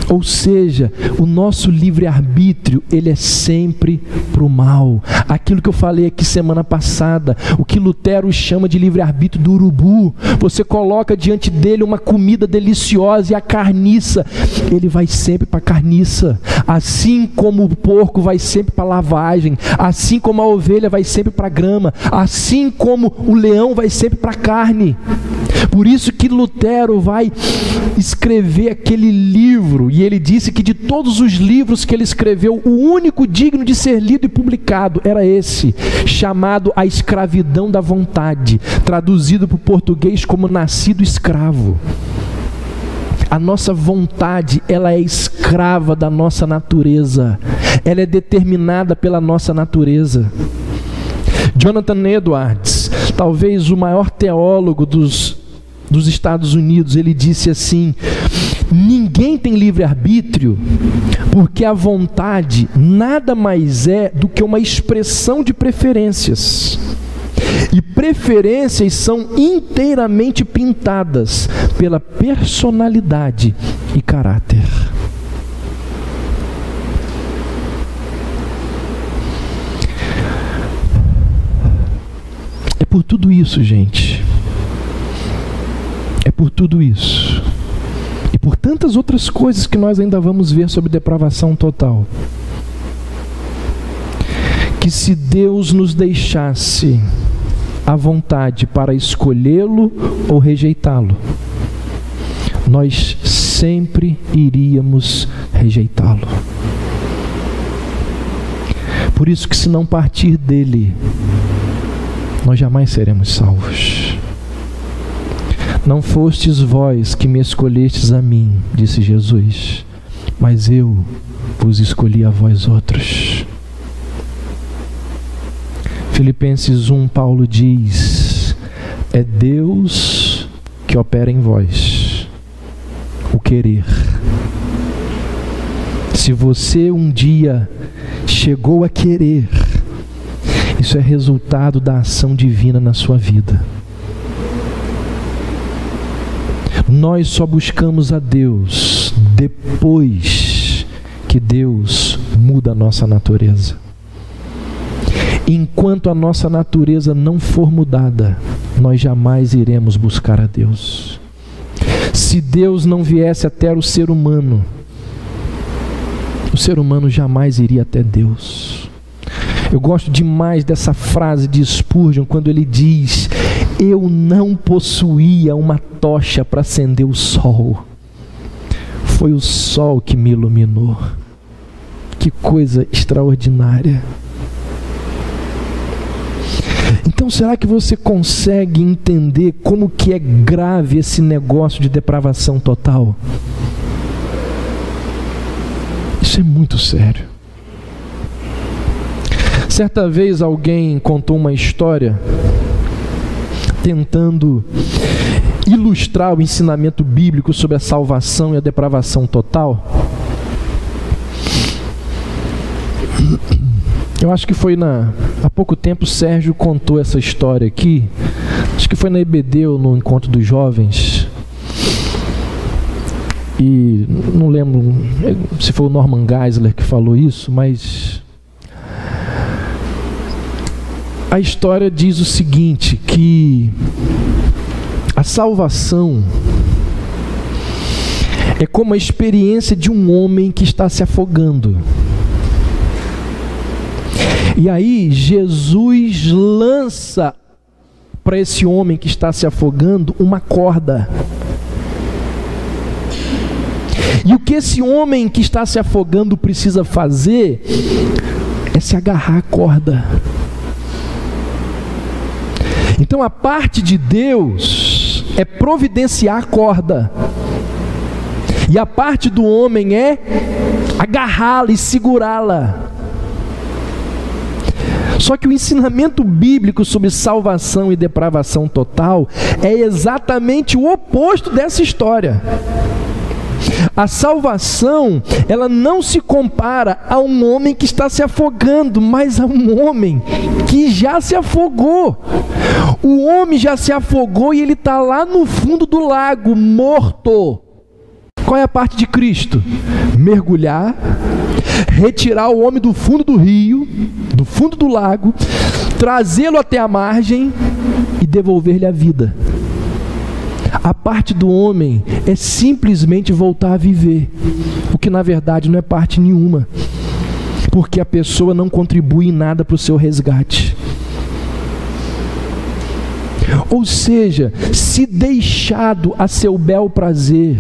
Ou seja, o nosso livre-arbítrio, ele é sempre para o mal. Aquilo que eu falei aqui semana passada, o que Lutero chama de livre-arbítrio do urubu. Você coloca diante dele uma comida deliciosa e a carniça, ele vai sempre para a carniça. Assim como o porco vai sempre para a lavagem, assim como a ovelha vai sempre para a grama, assim como o leão vai sempre para a carne. Por isso que Lutero vai escrever aquele livro, e ele disse que de todos os livros que ele escreveu, o único digno de ser lido e publicado era esse, chamado A Escravidão da Vontade, traduzido para o português como Nascido Escravo. A nossa vontade, ela é escrava da nossa natureza, ela é determinada pela nossa natureza. Jonathan Edwards, talvez o maior teólogo dos Estados Unidos, ele disse assim: ninguém tem livre-arbítrio, porque a vontade nada mais é do que uma expressão de preferências. E preferências são inteiramente pintadas pela personalidade e caráter. É por tudo isso, gente. É por tudo isso. E por tantas outras coisas que nós ainda vamos ver sobre depravação total, que se Deus nos deixasse à vontade para escolhê-lo ou rejeitá-lo, nós sempre iríamos rejeitá-lo. Por isso que, se não partir dele, nós jamais seremos salvos. Não fostes vós que me escolhestes a mim, disse Jesus, mas eu vos escolhi a vós outros. Filipenses 1, Paulo diz: é Deus que opera em vós o querer. Se você um dia chegou a querer, isso é resultado da ação divina na sua vida. Nós só buscamos a Deus depois que Deus muda a nossa natureza. Enquanto a nossa natureza não for mudada, nós jamais iremos buscar a Deus. Se Deus não viesse até o ser humano jamais iria até Deus. Eu gosto demais dessa frase de Spurgeon, quando ele diz: eu não possuía uma tocha para acender o sol, foi o sol que me iluminou. Que coisa extraordinária. Então, será que você consegue entender como que é grave esse negócio de depravação total? Isso é muito sério. Certa vez alguém contou uma história tentando ilustrar o ensinamento bíblico sobre a salvação e a depravação total. Eu acho que foi há pouco tempo o Sérgio contou essa história aqui. Acho que foi na EBD ou no Encontro dos Jovens. E não lembro se foi o Norman Geisler que falou isso, mas a história diz o seguinte, que a salvação é como a experiência de um homem que está se afogando. E aí Jesus lança para esse homem que está se afogando uma corda. E o que esse homem que está se afogando precisa fazer é se agarrar à corda. Então a parte de Deus é providenciar a corda. E a parte do homem é agarrá-la e segurá-la. Só que o ensinamento bíblico sobre salvação e depravação total é exatamente o oposto dessa história. A salvação, ela não se compara a um homem que está se afogando, mas a um homem que já se afogou. O homem já se afogou e ele está lá no fundo do lago, morto. Qual é a parte de Cristo? Mergulhar, retirar o homem do fundo do rio, do fundo do lago, trazê-lo até a margem e devolver-lhe a vida. A parte do homem é simplesmente voltar a viver, o que na verdade não é parte nenhuma, porque a pessoa não contribui em nada para o seu resgate. Ou seja, se deixado a seu bel prazer,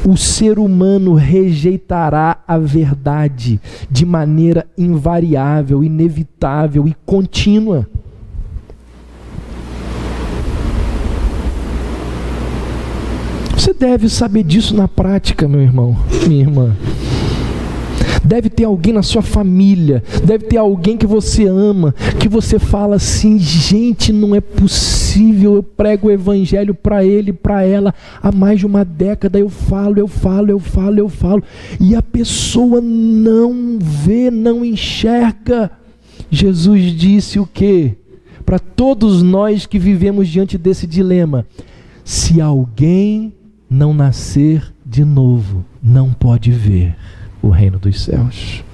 o ser humano rejeitará a verdade de maneira invariável, inevitável e contínua. Você deve saber disso na prática, meu irmão, minha irmã. Deve ter alguém na sua família, deve ter alguém que você ama, que você fala assim: gente, não é possível, eu prego o evangelho para ele, para ela, há mais de uma década, eu falo, e a pessoa não vê, não enxerga. Jesus disse o quê? Para todos nós que vivemos diante desse dilema: se alguém não nascer de novo, não pode ver o reino dos céus.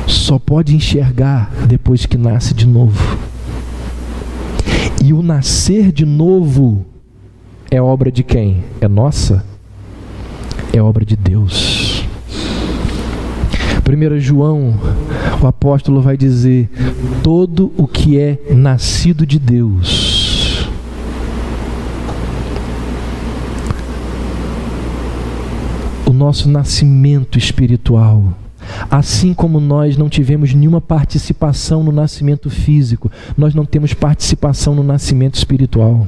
Só pode enxergar depois que nasce de novo. E o nascer de novo é obra de quem? É nossa? É obra de Deus. 1 João, o apóstolo vai dizer: todo o que é nascido de Deus. O nosso nascimento espiritual, assim como nós não tivemos nenhuma participação no nascimento físico, nós não temos participação no nascimento espiritual.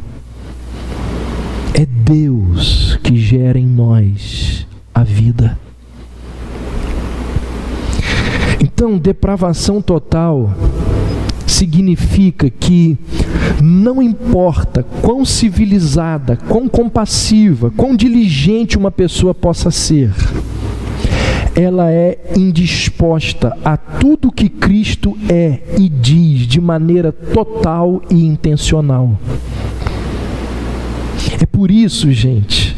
É Deus que gera em nós a vida. Então, depravação total significa que não importa quão civilizada, quão compassiva, quão diligente uma pessoa possa ser, ela é indisposta a tudo que Cristo é e diz de maneira total e intencional. É por isso, gente,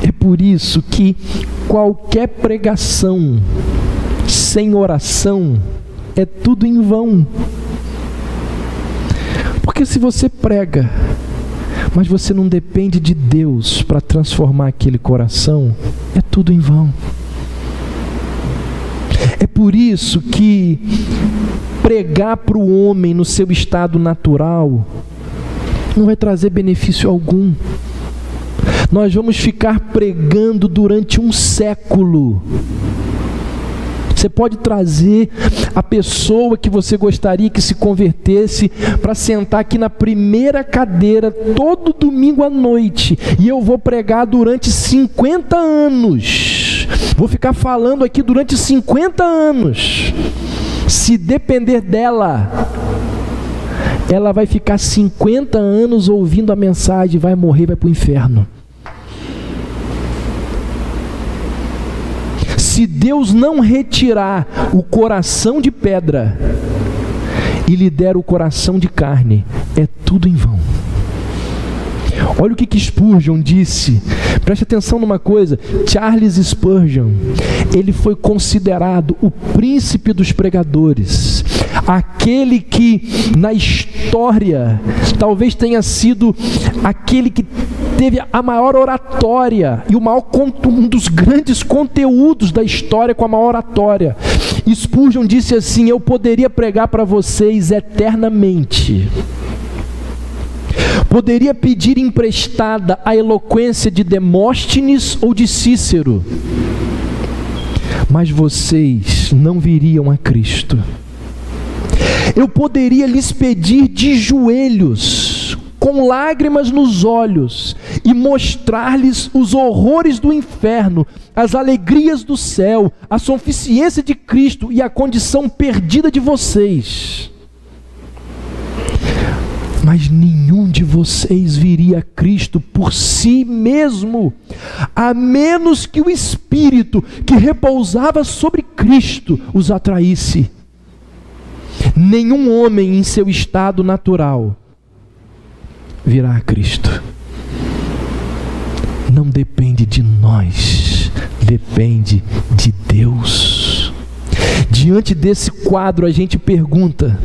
é por isso que qualquer pregação sem oração é tudo em vão. Porque se você prega, mas você não depende de Deus para transformar aquele coração, é tudo em vão. É por isso que pregar para o homem no seu estado natural não vai trazer benefício algum. Nós vamos ficar pregando durante um século. Você pode trazer a pessoa que você gostaria que se convertesse para sentar aqui na primeira cadeira todo domingo à noite, e eu vou pregar durante 50 anos. Vou ficar falando aqui durante 50 anos. Se depender dela, ela vai ficar 50 anos ouvindo a mensagem, vai morrer, vai para o inferno. Se Deus não retirar o coração de pedra e lhe der o coração de carne, é tudo em vão. Olha o que Spurgeon disse. Preste atenção numa coisa. Charles Spurgeon, ele foi considerado o príncipe dos pregadores, aquele que na história talvez tenha sido aquele que teve a maior oratória e um dos grandes conteúdos da história com a maior oratória. Spurgeon disse assim: eu poderia pregar para vocês eternamente, poderia pedir emprestada a eloquência de Demóstenes ou de Cícero, mas vocês não viriam a Cristo. Eu poderia lhes pedir de joelhos com lágrimas nos olhos, e mostrar-lhes os horrores do inferno, as alegrias do céu, a suficiência de Cristo e a condição perdida de vocês. Mas nenhum de vocês viria a Cristo por si mesmo, a menos que o Espírito que repousava sobre Cristo os atraísse. Nenhum homem em seu estado natural virá a Cristo. Não depende de nós, depende de Deus. Diante desse quadro, a gente pergunta: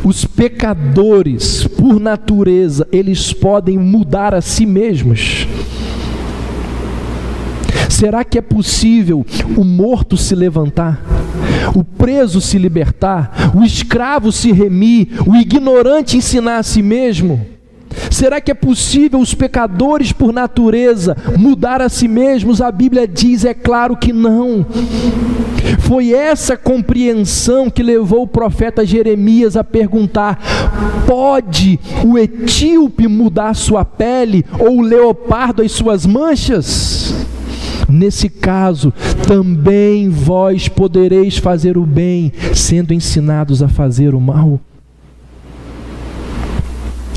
os pecadores, por natureza, eles podem mudar a si mesmos? Será que é possível o morto se levantar, o preso se libertar, o escravo se remir, o ignorante ensinar a si mesmo? Será que é possível os pecadores por natureza mudar a si mesmos? A Bíblia diz, é claro que não. Foi essa compreensão que levou o profeta Jeremias a perguntar: pode o etíope mudar sua pele, ou o leopardo as suas manchas? Nesse caso, também vós podereis fazer o bem, sendo ensinados a fazer o mal.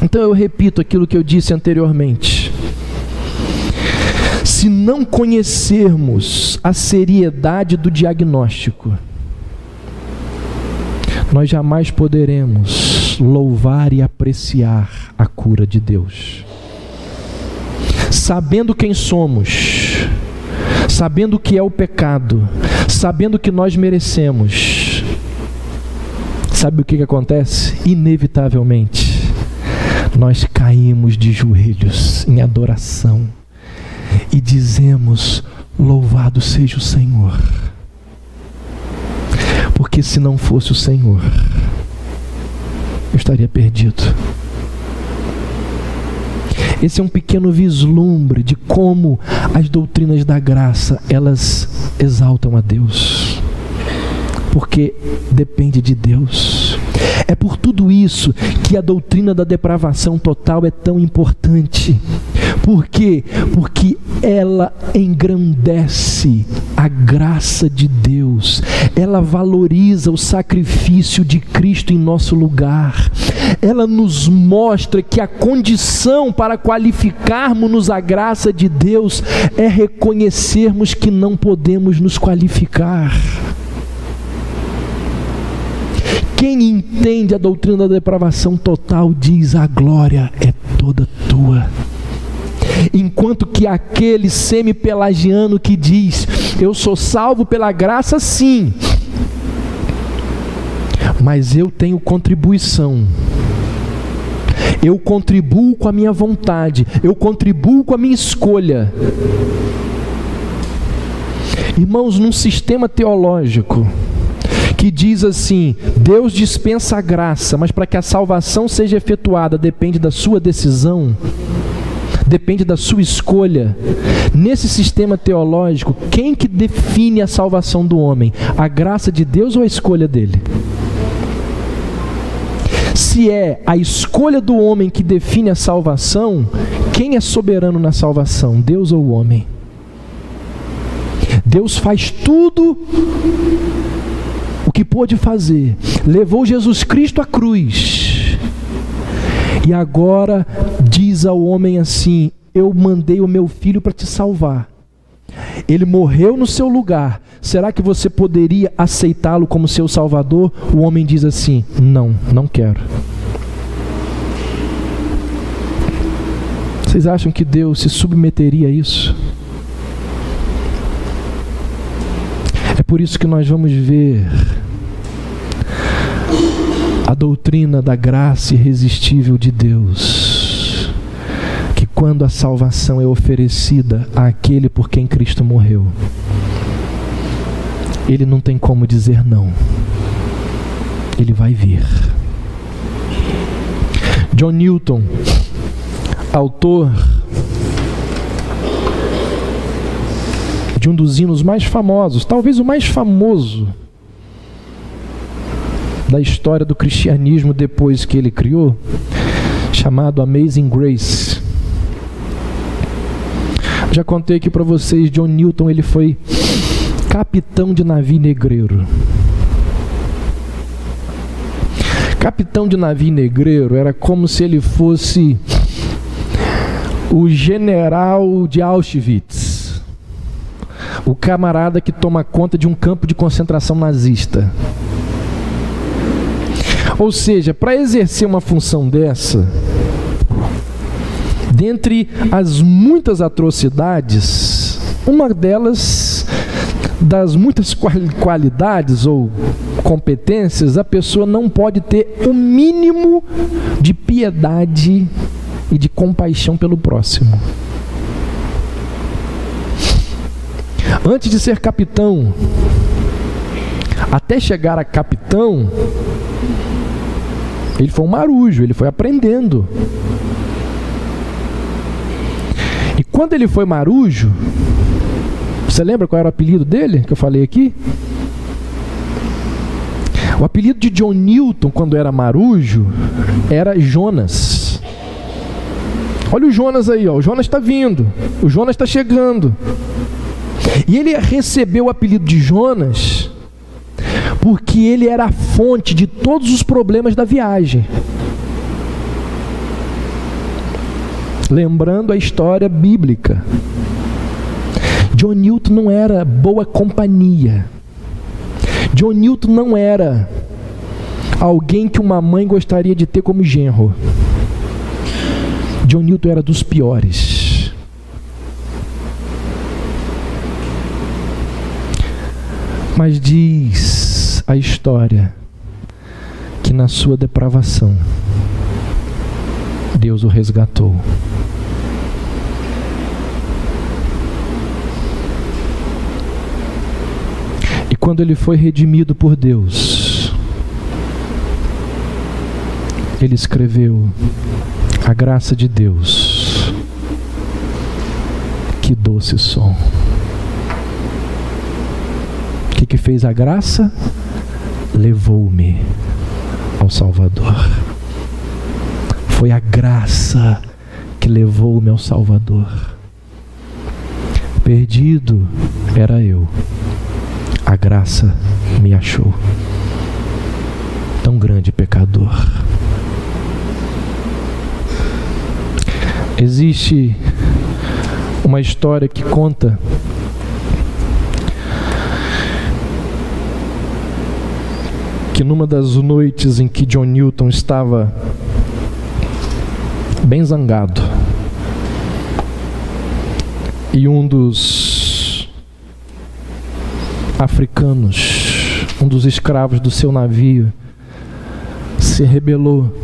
Então eu repito aquilo que eu disse anteriormente. Se não conhecermos a seriedade do diagnóstico, nós jamais poderemos louvar e apreciar a cura de Deus. Sabendo quem somos, sabendo o que é o pecado, sabendo que nós merecemos, sabe o que acontece? Inevitavelmente, nós caímos de joelhos em adoração e dizemos: louvado seja o Senhor. Porque se não fosse o Senhor, eu estaria perdido. Esse é um pequeno vislumbre de como as doutrinas da graça, elas exaltam a Deus, porque depende de Deus. É por tudo isso que a doutrina da depravação total é tão importante. Por quê? Porque ela engrandece a graça de Deus, ela valoriza o sacrifício de Cristo em nosso lugar, ela nos mostra que a condição para qualificarmos a graça de Deus é reconhecermos que não podemos nos qualificar. Quem entende a doutrina da depravação total diz: a glória é toda tua. Enquanto que aquele semi-pelagiano que diz: eu sou salvo pela graça sim, mas eu tenho contribuição, eu contribuo com a minha vontade, eu contribuo com a minha escolha. Irmãos, num sistema teológico que diz assim: Deus dispensa a graça, mas para que a salvação seja efetuada depende da sua decisão, depende da sua escolha. Nesse sistema teológico, quem que define a salvação do homem? A graça de Deus ou a escolha dele? Se é a escolha do homem que define a salvação, quem é soberano na salvação? Deus ou o homem? Deus faz tudo o que pôde fazer, levou Jesus Cristo à cruz, e agora diz ao homem assim: eu mandei o meu filho para te salvar, ele morreu no seu lugar, será que você poderia aceitá-lo como seu salvador? O homem diz assim: não, não quero. Vocês acham que Deus se submeteria a isso? É por isso que nós vamos ver a doutrina da graça irresistível de Deus, que quando a salvação é oferecida àquele por quem Cristo morreu, ele não tem como dizer não, ele vai vir. John Newton, autor de um dos hinos mais famosos, talvez o mais famoso da história do cristianismo depois que ele criou, chamado Amazing Grace. Já contei aqui para vocês, John Newton, ele foi capitão de navio negreiro. Capitão de navio negreiro era como se ele fosse o general de Auschwitz, o camarada que toma conta de um campo de concentração nazista. Ou seja, para exercer uma função dessa, dentre as muitas atrocidades, uma delas, das muitas qualidades ou competências, a pessoa não pode ter o mínimo de piedade e de compaixão pelo próximo. Antes de ser capitão, até chegar a capitão, ele foi um marujo, ele foi aprendendo. E quando ele foi marujo, você lembra qual era o apelido dele, que eu falei aqui? O apelido de John Newton, quando era marujo, era Jonas. Olha o Jonas aí, ó. O Jonas está vindo, o Jonas está chegando. E ele recebeu o apelido de Jonas porque ele era a fonte de todos os problemas da viagem. Lembrando a história bíblica, John Newton não era boa companhia. John Newton não era alguém que uma mãe gostaria de ter como genro. John Newton era dos piores. Mas diz a história que na sua depravação Deus o resgatou. E quando ele foi redimido por Deus, ele escreveu: a graça de Deus, que doce som. O que fez a graça? Levou-me ao Salvador. Foi a graça que levou-me ao Salvador. Perdido era eu, a graça me achou. Tão grande pecador. Existe uma história que conta que numa das noites em que John Newton estava bem zangado, e um dos africanos, um dos escravos do seu navio, se rebelou,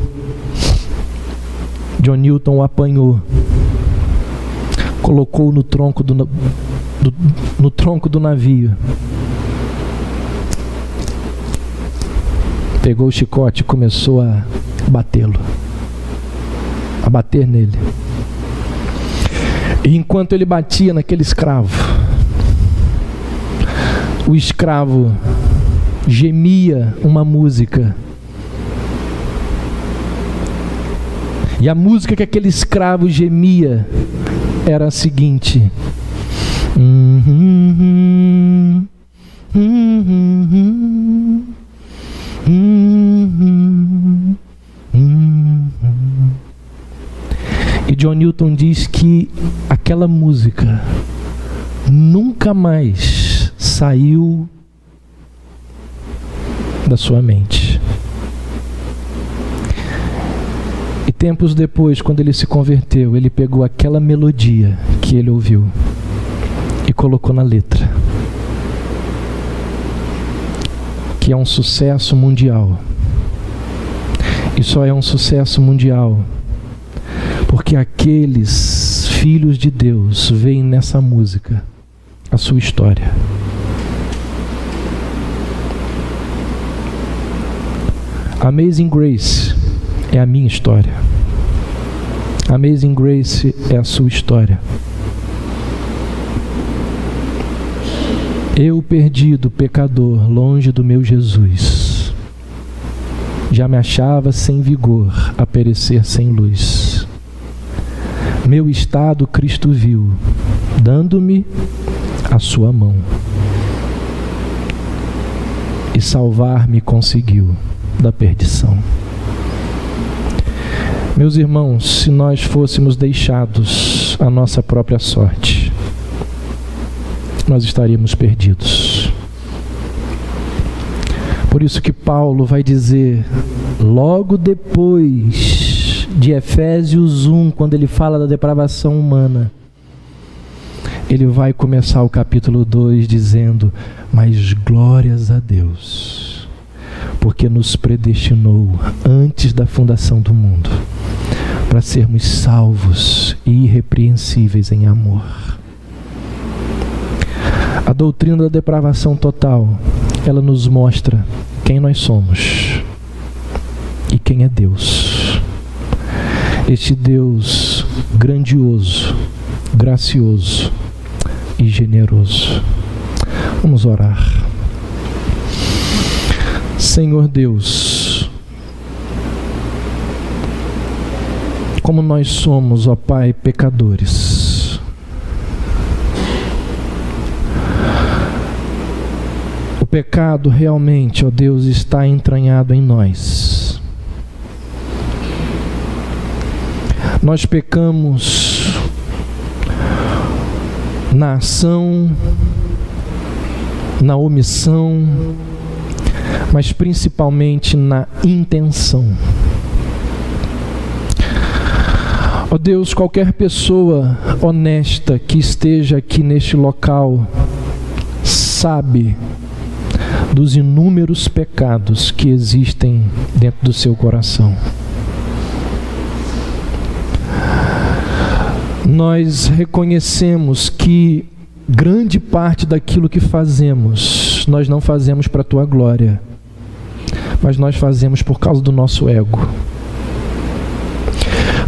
John Newton o apanhou, colocou no tronco no tronco do navio, pegou o chicote e começou a batê-lo, a bater nele. E enquanto ele batia naquele escravo, o escravo gemia uma música. E a música que aquele escravo gemia era a seguinte: E John Newton diz que aquela música nunca mais saiu da sua mente. E tempos depois, quando ele se converteu, ele pegou aquela melodia que ele ouviu e colocou na letra, que é um sucesso mundial. E só é um sucesso mundial porque aqueles filhos de Deus veem nessa música a sua história. Amazing Grace é a minha história. Amazing Grace é a sua história. Eu, perdido, pecador, longe do meu Jesus, já me achava sem vigor a perecer sem luz. Meu estado Cristo viu, dando-me a sua mão, e salvar-me conseguiu da perdição. Meus irmãos, se nós fôssemos deixados à nossa própria sorte, nós estaríamos perdidos. Por isso que Paulo vai dizer, logo depois de Efésios 1, quando ele fala da depravação humana, ele vai começar o capítulo 2 dizendo, mas glórias a Deus, porque nos predestinou antes da fundação do mundo, para sermos salvos e irrepreensíveis em amor. A doutrina da depravação total, ela nos mostra quem nós somos e quem é Deus. Este Deus grandioso, gracioso e generoso. Vamos orar. Senhor Deus, como nós somos, ó Pai, pecadores. O pecado realmente, ó Deus, está entranhado em nós. Nós pecamos na ação, na omissão, mas principalmente na intenção. Ó Deus, qualquer pessoa honesta que esteja aqui neste local sabe dos inúmeros pecados que existem dentro do seu coração. Nós reconhecemos que grande parte daquilo que fazemos, nós não fazemos para a Tua glória, mas nós fazemos por causa do nosso ego.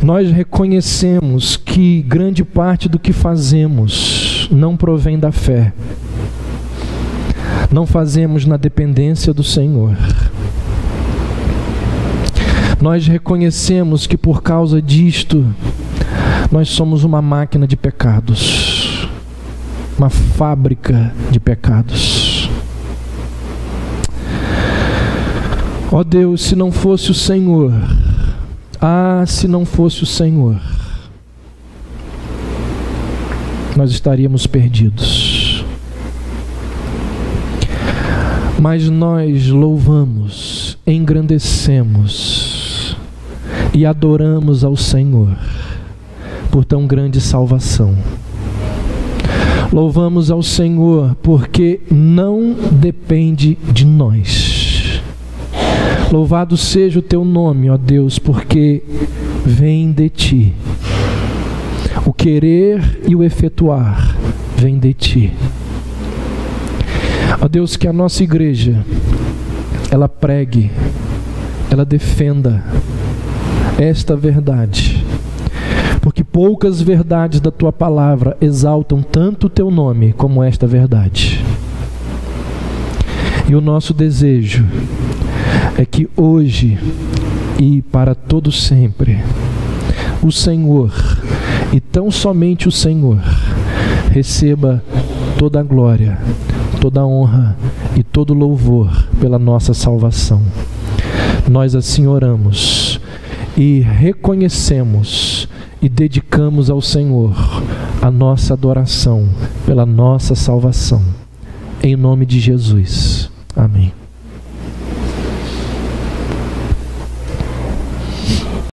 Nós reconhecemos que grande parte do que fazemos não provém da fé. Não fazemos na dependência do Senhor. Nós reconhecemos que por causa disto, nós somos uma máquina de pecados, uma fábrica de pecados. Ó Deus, se não fosse o Senhor, se não fosse o Senhor, nós estaríamos perdidos. Mas nós louvamos, engrandecemos e adoramos ao Senhor por tão grande salvação. Louvamos ao Senhor porque não depende de nós. Louvado seja o Teu nome, ó Deus, porque vem de Ti. O querer e o efetuar vem de Ti. Ó Deus, que a nossa igreja, ela pregue, ela defenda esta verdade, porque poucas verdades da Tua palavra exaltam tanto o Teu nome como esta verdade. E o nosso desejo é que hoje e para todo sempre, o Senhor, e tão somente o Senhor, receba toda a glória, toda a honra e todo o louvor pela nossa salvação. Nós assim oramos e reconhecemos e dedicamos ao Senhor a nossa adoração pela nossa salvação. Em nome de Jesus. Amém.